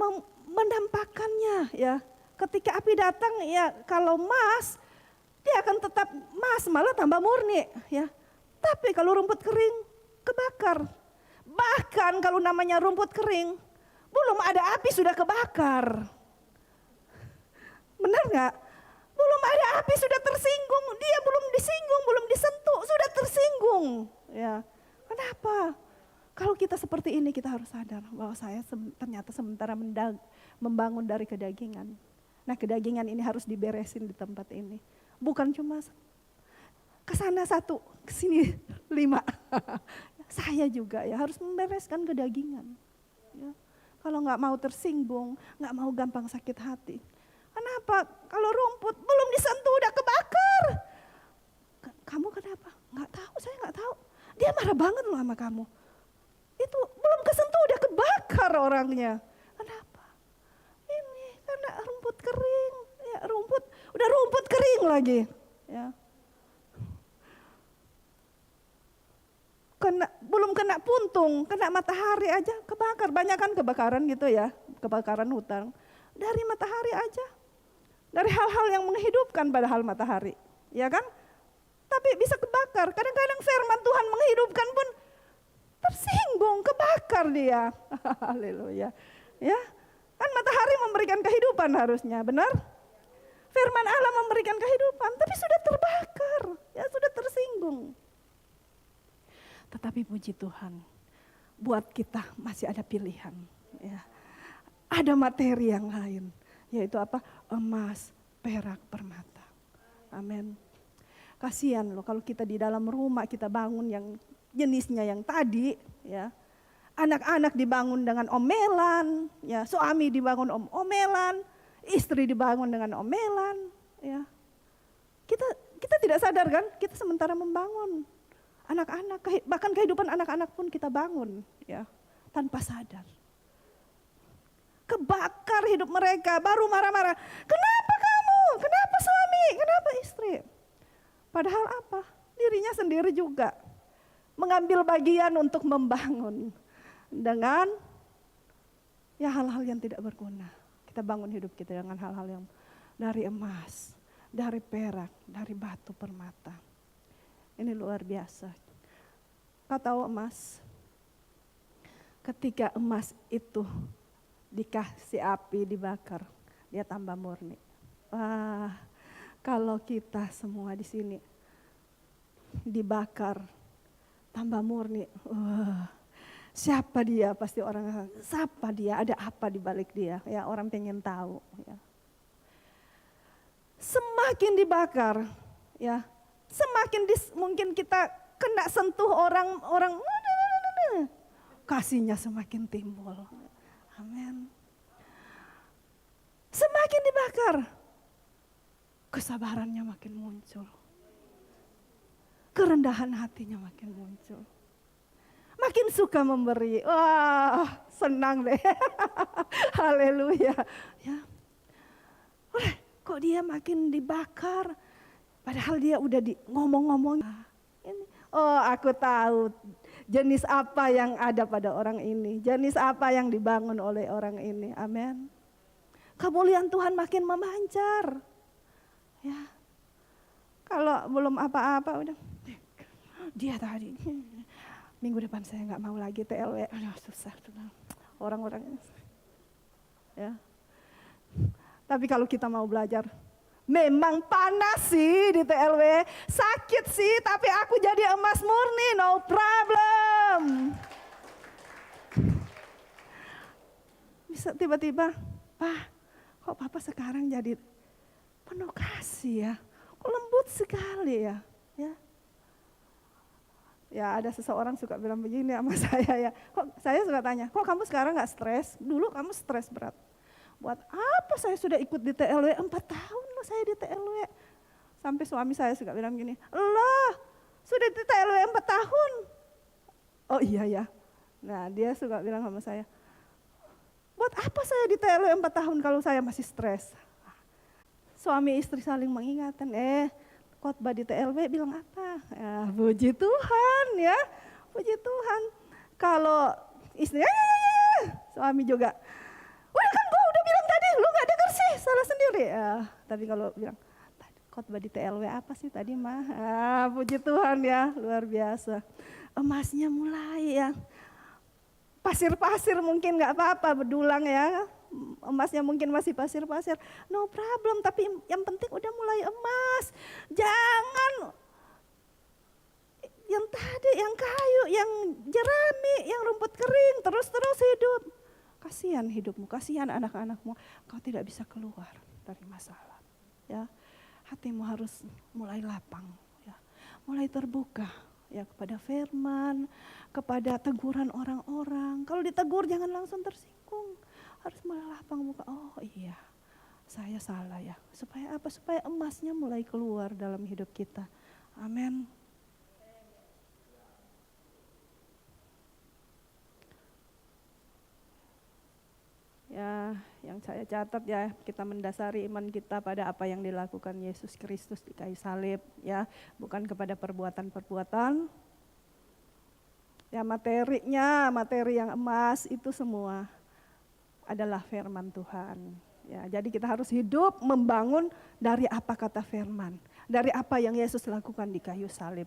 mendampakkannya ya. Ketika api datang ya, kalau emas dia akan tetap emas, malah tambah murni ya. Tapi kalau rumput kering kebakar. Bahkan kalau namanya rumput kering, belum ada api sudah kebakar. Benar nggak? Belum ada api sudah tersinggung, dia belum disinggung, belum disentuh, sudah tersinggung. Ya, kenapa? Kalau kita seperti ini kita harus sadar bahwa saya ternyata sementara membangun dari kedagingan. Nah, kedagingan ini harus diberesin di tempat ini. Bukan cuma ke sana 1, ke sini 5. Saya juga ya harus membereskan kedagingan. Ya. Kalau nggak mau tersinggung, nggak mau gampang sakit hati. Kenapa? Kalau rumput belum disentuh udah kebakar. Kamu kenapa? Nggak tahu, saya nggak tahu. Dia marah banget loh sama kamu. Itu belum kesentuh udah kebakar orangnya. Kenapa? Ini karena rumput kering. Ya, udah rumput kering lagi. Ya. Belum kena puntung, kena matahari aja kebakar. Banyak kan kebakaran gitu ya, kebakaran hutan. Dari matahari aja. Dari hal-hal yang menghidupkan padahal matahari, ya kan? Tapi bisa kebakar. Kadang-kadang firman Tuhan menghidupkan pun tersinggung, kebakar dia. Haleluya. Ya, kan matahari memberikan kehidupan harusnya, benar? Firman Allah memberikan kehidupan, tapi sudah terbakar, ya sudah tersinggung. Tetapi puji Tuhan, buat kita masih ada pilihan. Ya. Ada materi yang lain. Yaitu apa? Emas, perak, permata. Amin. Kasihan loh kalau kita di dalam rumah kita bangun yang jenisnya yang tadi, ya. Anak-anak dibangun dengan omelan, ya. Suami dibangun omelan, istri dibangun dengan omelan, ya. Kita tidak sadar kan? Kita sementara membangun anak-anak, bahkan kehidupan anak-anak pun kita bangun, ya, tanpa sadar. Kebakar hidup mereka, baru marah-marah. Kenapa kamu? Kenapa suami? Kenapa istri? Padahal apa? Dirinya sendiri juga mengambil bagian untuk membangun dengan ya hal-hal yang tidak berguna. Kita bangun hidup kita dengan hal-hal yang dari emas, dari perak, dari batu permata. Ini luar biasa. Kau tahu emas? Ketika emas itu dikasih api, dibakar, dia tambah murni. Wah, kalau kita semua di sini dibakar, tambah murni. Wah, siapa dia? Pasti orang, siapa dia? Ada apa di balik dia? Ya, orang pengen tahu. Ya. Semakin dibakar, ya, semakin mungkin kita kena sentuh orang kasihnya semakin timbul. Amin. Semakin dibakar, kesabarannya makin muncul. Kerendahan hatinya makin muncul. Makin suka memberi. Wah, senang deh. Haleluya. Ya. Kok dia makin dibakar? Padahal dia udah ngomong-ngomong. Oh, aku tahu jenis apa yang ada pada orang ini. Jenis apa yang dibangun oleh orang ini. Amin. Kemuliaan Tuhan makin memancar. Ya. Kalau belum apa-apa udah. Dia tadi. Minggu depan saya nggak mau lagi TLW. Aduh, susah. Orang-orang. Ya. Tapi kalau kita mau belajar Memang panas sih di TLW, sakit sih, tapi aku jadi emas murni, no problem. Bisa tiba-tiba, Pak, kok Papa sekarang jadi penuh kasih ya? Kok lembut sekali ya? Ya ada seseorang suka bilang begini sama saya ya. Kok saya suka tanya, kok kamu sekarang gak stres? Dulu kamu stres berat. Buat apa saya sudah ikut di TLW 4 tahun loh saya di TLW. Sampai suami saya suka bilang gini, loh sudah di TLW 4 tahun. Oh iya ya. Nah dia suka bilang sama saya, buat apa saya di TLW 4 tahun kalau saya masih stres. Suami istri saling mengingatkan, khotbah di TLW bilang apa? Ya, puji Tuhan ya, puji Tuhan. Kalau istri, suami juga, udah kan gua udah bilang tadi, lu gak denger sih, salah sendiri. Tapi kalau bilang, khotbah di TLW apa sih tadi mah? Puji Tuhan ya, luar biasa. Emasnya mulai ya, pasir-pasir mungkin gak apa-apa, berdulang ya. Emasnya mungkin masih pasir-pasir, no problem, tapi yang penting udah mulai emas. Jangan yang tadi, yang kayu, yang jerami, yang rumput kering, terus-terus hidup. Kasihan hidupmu, kasihan anak-anakmu, kau tidak bisa keluar dari masalah. Ya, hatimu harus mulai lapang, ya, mulai terbuka. Ya, kepada firman, kepada teguran orang-orang. Kalau ditegur jangan langsung tersinggung. Harus mulai lapang muka, oh iya saya salah ya. Supaya apa? Supaya emasnya mulai keluar dalam hidup kita. Amin. Ya, yang saya catat ya, kita mendasari iman kita pada apa yang dilakukan Yesus Kristus di kayu salib ya, bukan kepada perbuatan-perbuatan. Ya materinya, materi yang emas itu semua adalah firman Tuhan. Ya, jadi kita harus hidup membangun dari apa kata firman, dari apa yang Yesus lakukan di kayu salib,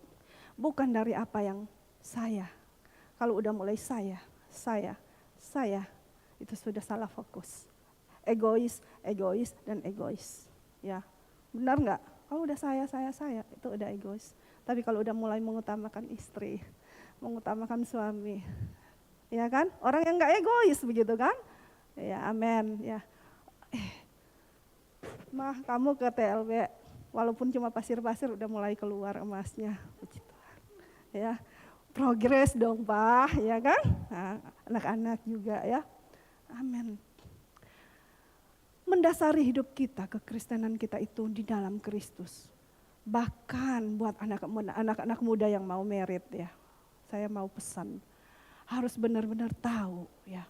bukan dari apa yang saya. Kalau udah mulai saya, itu sudah salah fokus. Egois dan egois. Ya, benar nggak? Kalau udah saya, itu udah egois. Tapi kalau udah mulai mengutamakan istri, mengutamakan suami, ya kan? Orang yang nggak egois begitu kan? Ya, amin. Ya, mah kamu ke TLW, walaupun cuma pasir-pasir udah mulai keluar emasnya, puji Tuhan. Ya, progres dong Pak, ya kan? Nah, anak-anak juga ya, amin. Mendasari hidup kita, kekristenan kita itu di dalam Kristus. Bahkan buat anak-anak muda yang mau merit ya, saya mau pesan, harus benar-benar tahu ya.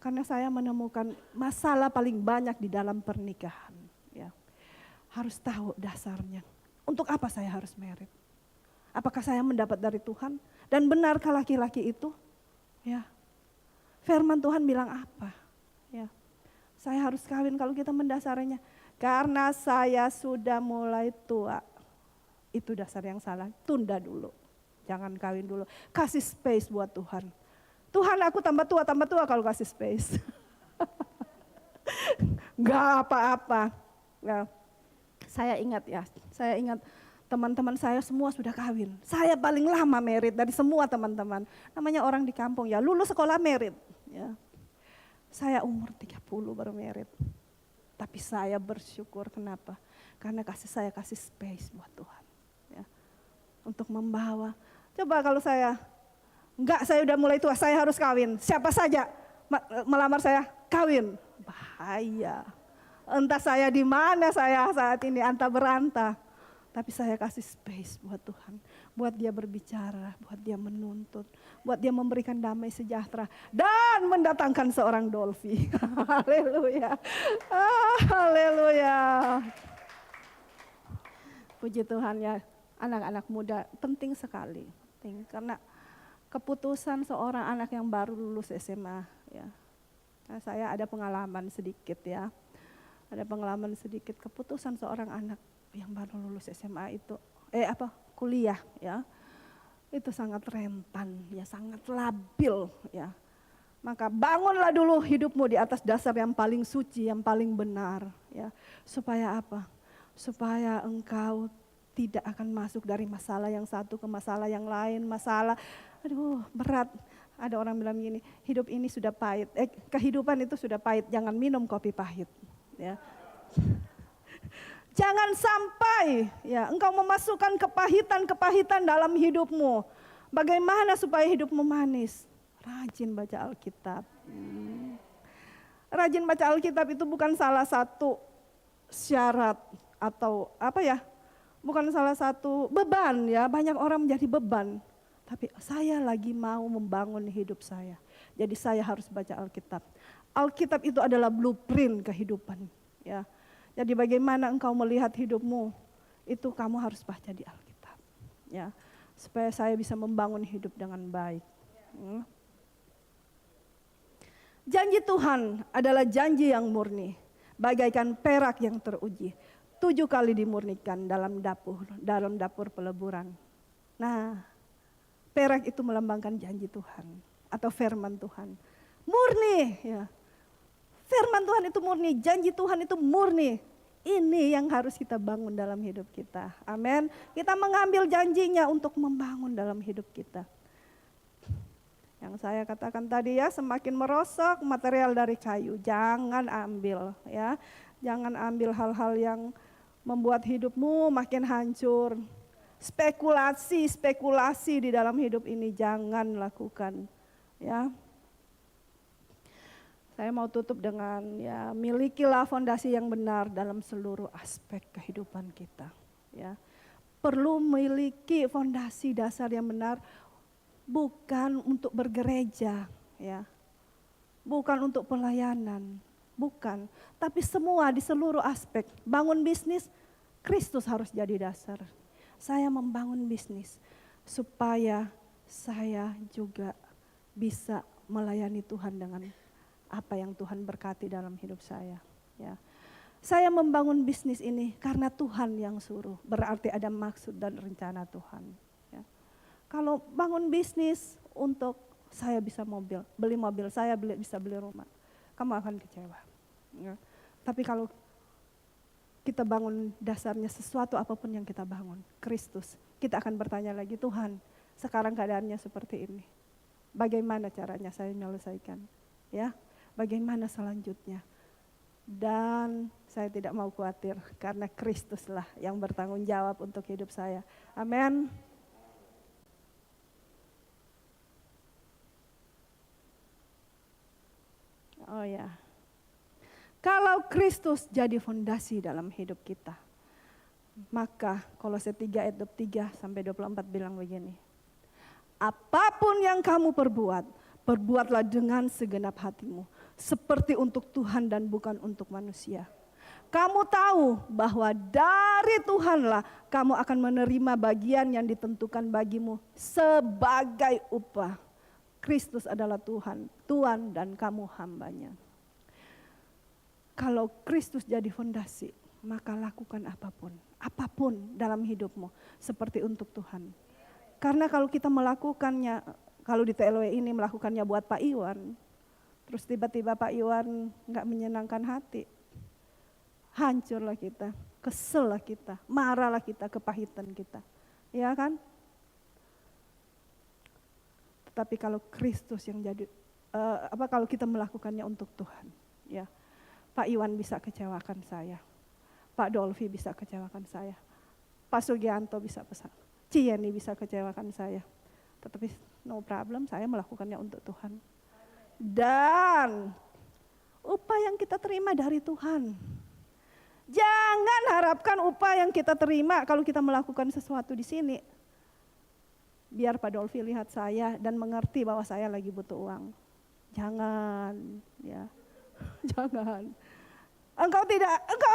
Karena saya menemukan masalah paling banyak di dalam pernikahan. Ya. Harus tahu dasarnya. Untuk apa saya harus merit? Apakah saya mendapat dari Tuhan? Dan benarkah laki-laki itu? Ya. Firman Tuhan bilang apa? Ya. Saya harus kawin kalau kita mendasarinya. Karena saya sudah mulai tua. Itu dasar yang salah. Tunda dulu. Jangan kawin dulu. Kasih space buat Tuhan. Tuhan aku tambah tua kalau kasih space. Gak apa-apa. Ya. Saya ingat teman-teman saya semua sudah kawin. Saya paling lama merit dari semua teman-teman. Namanya orang di kampung ya, lulus sekolah merit. Ya. Saya umur 30 baru merit. Tapi saya bersyukur, kenapa? Karena saya kasih space buat Tuhan. Ya. Untuk membawa. Coba kalau saya udah mulai tua, saya harus kawin. Siapa saja melamar saya, kawin. Bahaya. Entah saya di mana saya saat ini, anta beranta. Tapi saya kasih space buat Tuhan. Buat dia berbicara, buat dia menuntut. Buat dia memberikan damai sejahtera. Dan mendatangkan seorang Dolphy. Haleluya. Haleluya. Puji Tuhan ya, anak-anak muda penting sekali. Penting, karena keputusan seorang anak yang baru lulus SMA ya. Nah, saya ada pengalaman sedikit ya. Ada pengalaman sedikit keputusan seorang anak yang baru lulus SMA itu kuliah ya. Itu sangat rentan ya, sangat labil ya. Maka bangunlah dulu hidupmu di atas dasar yang paling suci, yang paling benar ya. Supaya apa? supaya engkau tidak akan masuk dari masalah yang satu ke masalah yang lain, aduh berat. Ada orang bilang gini, hidup ini sudah pahit, kehidupan itu sudah pahit, jangan minum kopi pahit. Ya. Jangan sampai ya engkau memasukkan kepahitan dalam hidupmu. Bagaimana supaya hidupmu manis? Rajin baca Alkitab. Rajin baca Alkitab itu bukan salah satu syarat atau bukan salah satu beban ya. Banyak orang menjadi beban. Tapi saya lagi mau membangun hidup saya. Jadi saya harus baca Alkitab. Alkitab itu adalah blueprint kehidupan. Ya. Jadi bagaimana engkau melihat hidupmu, itu kamu harus baca di Alkitab. Ya. Supaya saya bisa membangun hidup dengan baik. Janji Tuhan adalah janji yang murni. Bagaikan perak yang teruji. 7 kali dimurnikan dalam dapur peleburan. Nah, perak itu melambangkan janji Tuhan atau firman Tuhan. Murni ya. Firman Tuhan itu murni, janji Tuhan itu murni. Ini yang harus kita bangun dalam hidup kita. Amin. Kita mengambil janjinya untuk membangun dalam hidup kita. Yang saya katakan tadi ya, semakin merosok material dari kayu, jangan ambil ya. Jangan ambil hal-hal yang membuat hidupmu makin hancur. Spekulasi di dalam hidup ini jangan lakukan ya. Saya mau tutup dengan ya, milikilah fondasi yang benar dalam seluruh aspek kehidupan kita ya. Perlu memiliki fondasi dasar yang benar, bukan untuk bergereja ya. Bukan untuk pelayanan, bukan, tapi semua di seluruh aspek. Bangun bisnis, Kristus harus jadi dasar. Saya membangun bisnis supaya saya juga bisa melayani Tuhan dengan apa yang Tuhan berkati dalam hidup saya. Ya. Saya membangun bisnis ini karena Tuhan yang suruh, berarti ada maksud dan rencana Tuhan. Ya. Kalau bangun bisnis untuk saya bisa beli mobil, saya bisa beli rumah, kamu akan kecewa. Ya. Tapi kalau kita bangun dasarnya sesuatu apapun yang kita bangun, Kristus, kita akan bertanya lagi, Tuhan, sekarang keadaannya seperti ini. Bagaimana caranya saya menyelesaikan? Ya, bagaimana selanjutnya? Dan saya tidak mau khawatir karena Kristuslah yang bertanggung jawab untuk hidup saya. Amin. Oh ya. Kalau Kristus jadi fondasi dalam hidup kita, maka Kolose 3 ayat 23 sampai 24 bilang begini. Apapun yang kamu perbuat, perbuatlah dengan segenap hatimu, seperti untuk Tuhan dan bukan untuk manusia. Kamu tahu bahwa dari Tuhanlah kamu akan menerima bagian yang ditentukan bagimu sebagai upah. Kristus adalah Tuhan dan kamu hambanya. Kalau Kristus jadi fondasi, maka lakukan apapun dalam hidupmu seperti untuk Tuhan. Karena kalau kita melakukannya, kalau di TLW ini melakukannya buat Pak Iwan, terus tiba-tiba Pak Iwan nggak menyenangkan hati, hancurlah kita, kesellah kita, marahlah kita, kepahitan kita, ya kan? Tetapi kalau Kristus yang jadi, kalau kita melakukannya untuk Tuhan, ya. Pak Iwan bisa kecewakan saya, Pak Dolfi bisa kecewakan saya, Pak Sugianto bisa Cieni bisa kecewakan saya. Tetapi no problem, saya melakukannya untuk Tuhan. Dan upah yang kita terima dari Tuhan. Jangan harapkan upah yang kita terima kalau kita melakukan sesuatu di sini. Biar Pak Dolfi lihat saya dan mengerti bahwa saya lagi butuh uang. Jangan, ya. Jangan. Engkau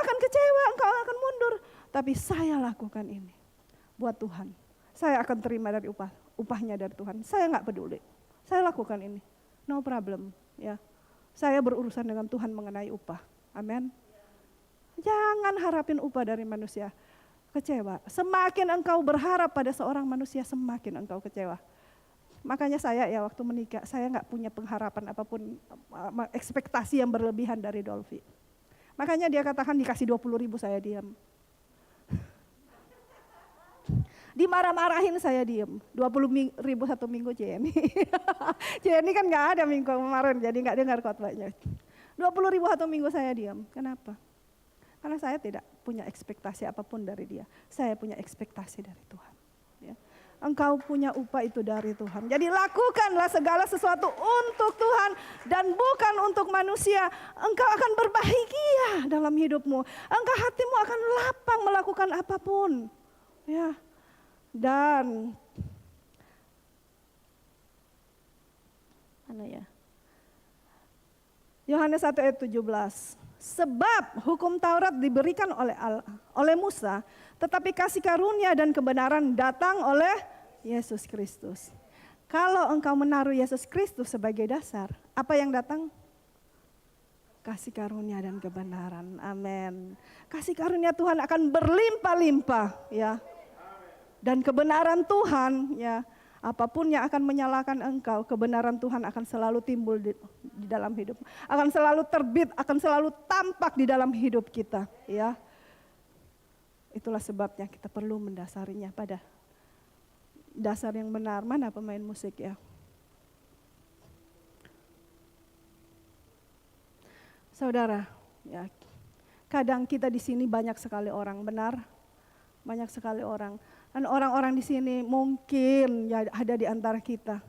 akan kecewa, engkau akan mundur. Tapi saya lakukan ini buat Tuhan. Saya akan terima dari upahnya dari Tuhan. Saya nggak peduli. Saya lakukan ini. No problem, ya. Saya berurusan dengan Tuhan mengenai upah. Amin. Jangan harapin upah dari manusia. Kecewa. Semakin engkau berharap pada seorang manusia, semakin engkau kecewa. Makanya saya ya waktu menikah, saya nggak punya pengharapan apapun, ekspektasi yang berlebihan dari Dolfi. Makanya dia katakan dikasih 20.000 saya diam. Dimarah-marahin saya diem. 20.000 satu minggu Jenny. Jenny kan nggak ada minggu kemarin, jadi nggak dengar khotbahnya. 20.000 satu minggu saya diem. Kenapa? Karena saya tidak punya ekspektasi apapun dari dia. Saya punya ekspektasi dari Tuhan. Ya. Engkau punya upah itu dari Tuhan. Jadi lakukanlah segala sesuatu untuk Tuhan dan bukan untuk manusia. Engkau akan berbahagia dalam hidupmu. Engkau hatimu akan lapang melakukan apapun. Ya. Dan mana ya? Yohanes 1 ayat 17. Sebab hukum Taurat diberikan oleh Musa, tetapi kasih karunia dan kebenaran datang oleh Yesus Kristus. Kalau engkau menaruh Yesus Kristus sebagai dasar, apa yang datang? Kasih karunia dan kebenaran. Amin. Kasih karunia Tuhan akan berlimpah-limpah, ya. Dan kebenaran Tuhan, ya, apapun yang akan menyalahkan engkau, kebenaran Tuhan akan selalu timbul di dalam hidup, akan selalu terbit, akan selalu tampak di dalam hidup kita, ya. Itulah sebabnya kita perlu mendasarinya pada dasar yang benar. Mana pemain musik ya? Saudara, ya, kadang kita di sini banyak sekali orang, benar? Banyak sekali orang. Dan orang-orang di sini mungkin ya ada di antara kita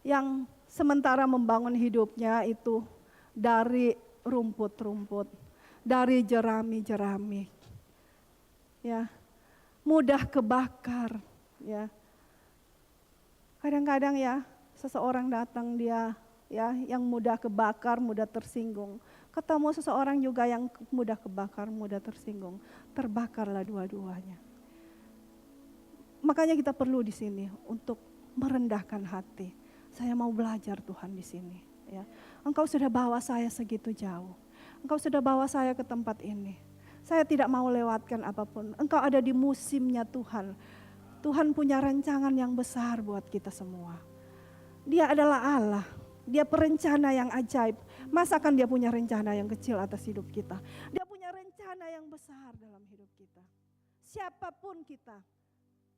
yang sementara membangun hidupnya itu dari rumput-rumput, dari jerami-jerami. Ya, mudah kebakar, ya. Kadang-kadang ya seseorang datang dia ya yang mudah kebakar, mudah tersinggung. Ketemu seseorang juga yang mudah kebakar, mudah tersinggung. Terbakarlah dua-duanya. Makanya kita perlu di sini untuk merendahkan hati. Saya mau belajar Tuhan di sini. Ya. Engkau sudah bawa saya segitu jauh. Engkau sudah bawa saya ke tempat ini. Saya tidak mau lewatkan apapun. Engkau ada di musimnya Tuhan. Tuhan punya rancangan yang besar buat kita semua. Dia adalah Allah. Dia perencana yang ajaib. Masakan dia punya rencana yang kecil atas hidup kita? Dia punya rencana yang besar dalam hidup kita. Siapapun kita,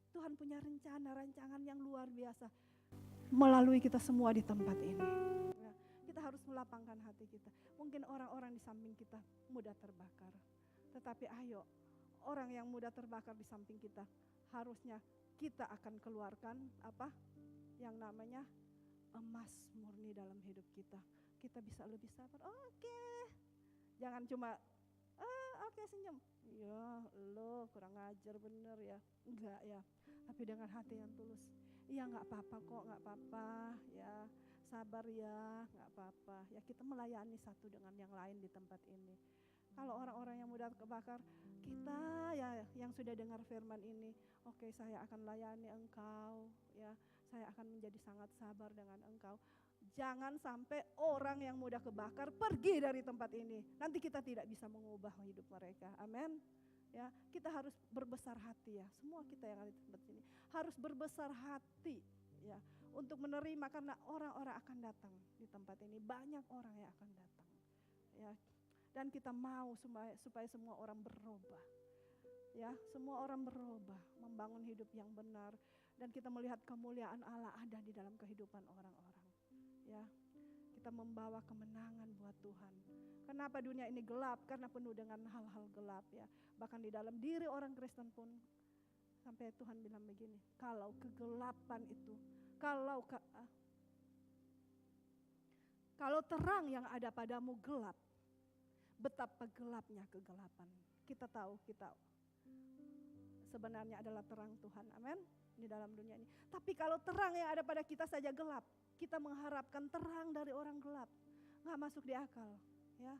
Tuhan punya rancangan yang luar biasa melalui kita semua di tempat ini. Ya, kita harus melapangkan hati kita. Mungkin orang-orang di samping kita mudah terbakar. Tetapi ayo, orang yang mudah terbakar di samping kita, harusnya kita akan keluarkan apa yang namanya emas murni dalam hidup kita. Kita bisa lebih sabar. Oke. Jangan cuma oke, senyum. Ya, lo kurang ajar bener ya. Enggak ya. Tapi dengan hati yang tulus. Iya, enggak apa-apa kok, enggak apa-apa ya. Sabar ya, enggak apa-apa. Ya, kita melayani satu dengan yang lain di tempat ini. Kalau orang-orang yang mudah kebakar, kita ya yang sudah dengar firman ini, oke, saya akan layani engkau, ya, saya akan menjadi sangat sabar dengan engkau. Jangan sampai orang yang mudah kebakar pergi dari tempat ini. Nanti kita tidak bisa mengubah hidup mereka. Amin. Ya, kita harus berbesar hati ya. Semua kita yang ada di tempat ini harus berbesar hati ya untuk menerima, karena orang-orang akan datang di tempat ini. Banyak orang yang akan datang. Ya. Dan kita mau supaya semua orang berubah. Ya, semua orang berubah, membangun hidup yang benar, dan kita melihat kemuliaan Allah ada di dalam kehidupan orang-orang. Ya, kita membawa kemenangan buat Tuhan. Kenapa dunia ini gelap? Karena penuh dengan hal-hal gelap ya. Bahkan di dalam diri orang Kristen pun sampai Tuhan bilang begini, kalau kegelapan itu, kalau terang yang ada padamu gelap, betapa gelapnya kegelapan. Kita tahu kita sebenarnya adalah terang Tuhan, amin, di dalam dunia ini. Tapi kalau terang yang ada pada kita saja gelap, kita mengharapkan terang dari orang gelap, nggak masuk di akal, ya.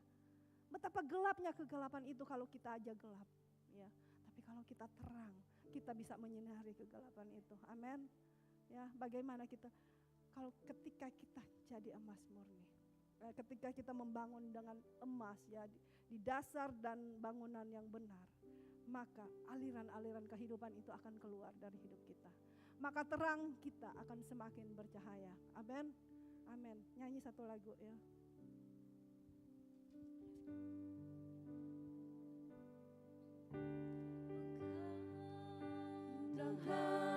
Betapa gelapnya kegelapan itu kalau kita aja gelap, ya. Tapi kalau kita terang, kita bisa menyinari kegelapan itu, amin. Ya, bagaimana kita kalau ketika kita jadi emas murni, ketika kita membangun dengan emas ya di dasar dan bangunan yang benar, maka aliran-aliran kehidupan itu akan keluar dari hidup kita. Maka terang kita akan semakin bercahaya. Amin. Amin. Nyanyi satu lagu ya. Engkau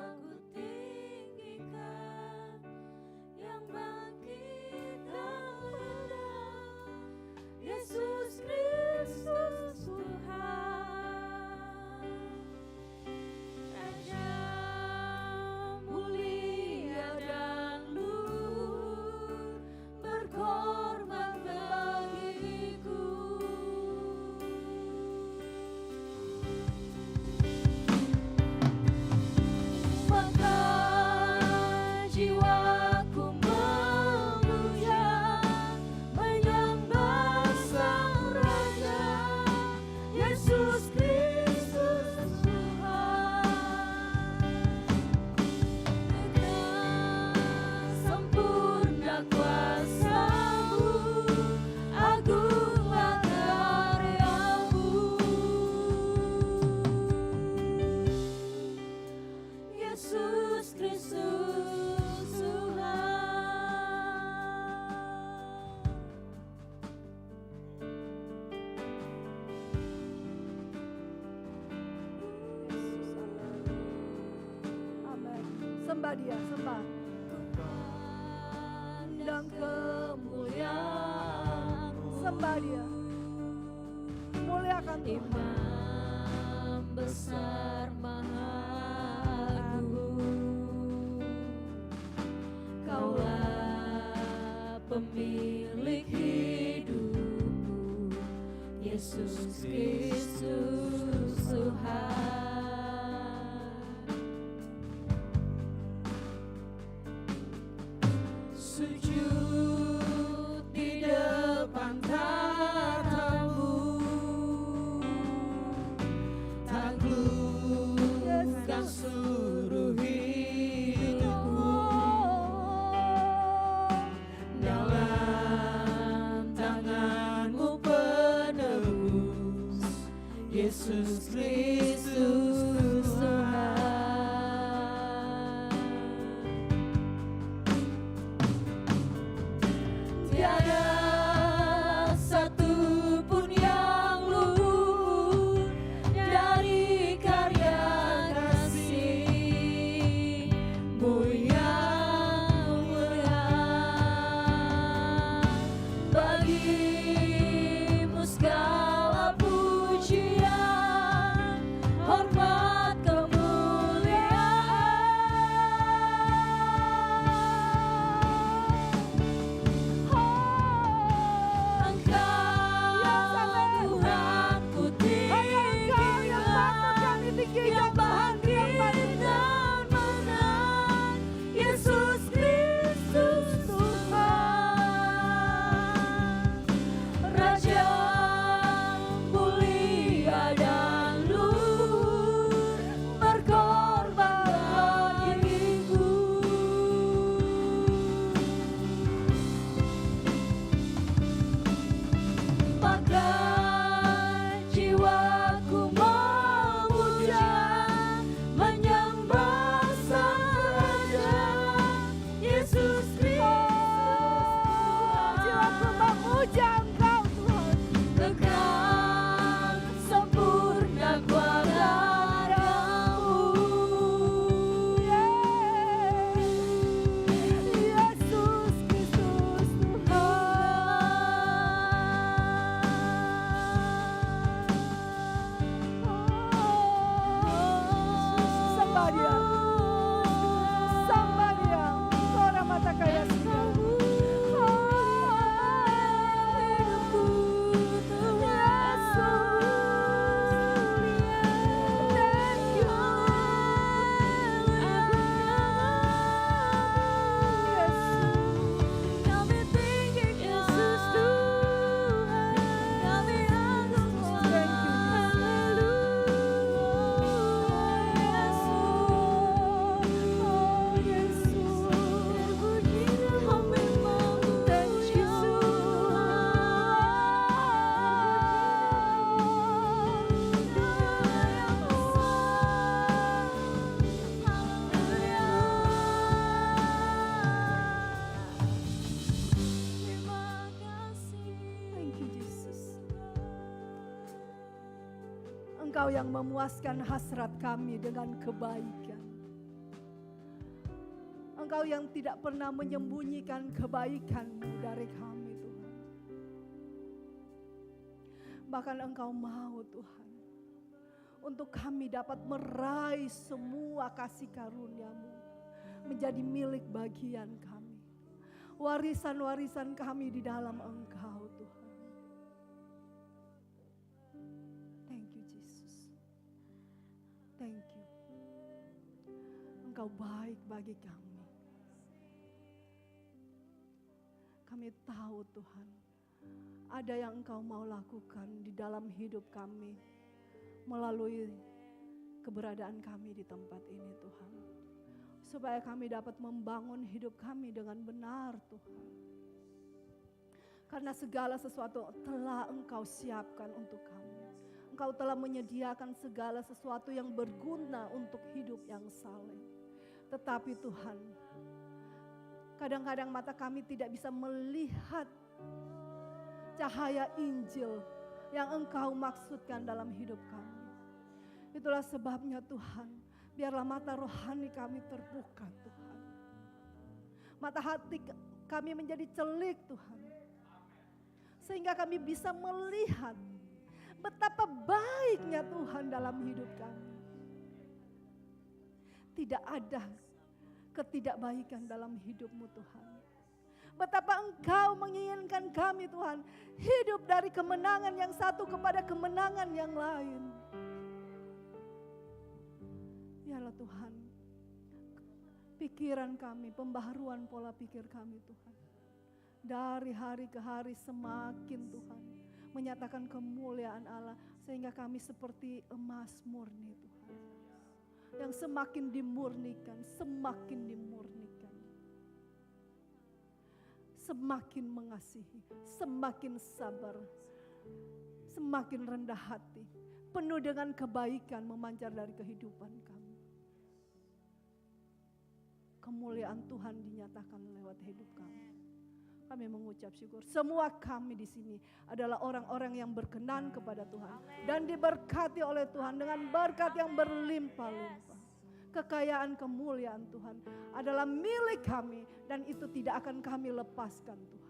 Sembah Dia, sembah. Dan kemuliaan, sembah Dia. Muliakan Tuhan. Imam besar maha agung, Kaulah pemilik hidupku, Yesus Kristus Tuhan. Sujud di depan tatamu, taklukkan seluruh hidupku, dalam tanganmu penebus, Yesus Kristus Tuhan. Tiada satu pun yang luput dari karya kasih-Mu yang mulia. Bagimu segala pujian, hormat, yang bangkit dan menang, Yesus Kristus Tuhan. Raja mulia dan luhur, berkorban bagiku. Maka jiwaku menyembah Sang Raja, Yesus Kristus. Jiwaku memuja Engkau Tuhan. Kekal sempurna kuasa-Mu, Yesus Kristus Tuhan. Sembah Dia, sembah Dia. Suara mata kaya Engkau yang memuaskan hasrat kami dengan kebaikan. Engkau yang tidak pernah menyembunyikan kebaikan-Mu dari kami Tuhan. Bahkan Engkau mau Tuhan, untuk kami dapat meraih semua kasih karunia-Mu menjadi milik bagian kami. Warisan-warisan kami di dalam Engkau Tuhan. Thank you. Engkau baik bagi kami. Kami tahu Tuhan, ada yang Engkau mau lakukan di dalam hidup kami melalui keberadaan kami di tempat ini Tuhan. Supaya kami dapat membangun hidup kami dengan benar Tuhan. Karena segala sesuatu telah Engkau siapkan untuk kami. Engkau telah menyediakan segala sesuatu yang berguna untuk hidup yang saleh. Tetapi Tuhan, kadang-kadang mata kami tidak bisa melihat cahaya Injil yang Engkau maksudkan dalam hidup kami. Itulah sebabnya Tuhan, Biarlah mata rohani kami terbuka Tuhan. Mata hati kami menjadi celik Tuhan. Sehingga kami bisa melihat betapa baiknya Tuhan dalam hidup kami. Tidak ada ketidakbaikan dalam hidup-Mu Tuhan. Betapa Engkau menginginkan kami Tuhan hidup dari kemenangan yang satu kepada kemenangan yang lain. Biarlah Tuhan, pikiran kami, pembaharuan pola pikir kami Tuhan. Dari hari ke hari semakin Tuhan menyatakan kemuliaan Allah. Sehingga kami seperti emas murni Tuhan. Yang semakin dimurnikan, semakin dimurnikan. Semakin mengasihi, semakin sabar, semakin rendah hati. Penuh dengan kebaikan memancar dari kehidupan kami. Kemuliaan Tuhan dinyatakan lewat hidup kami. Kami mengucap syukur. Semua kami di sini adalah orang-orang yang berkenan kepada Tuhan. Dan diberkati oleh Tuhan dengan berkat yang berlimpah-limpah. Kekayaan kemuliaan Tuhan adalah milik kami. Dan itu tidak akan kami lepaskan Tuhan.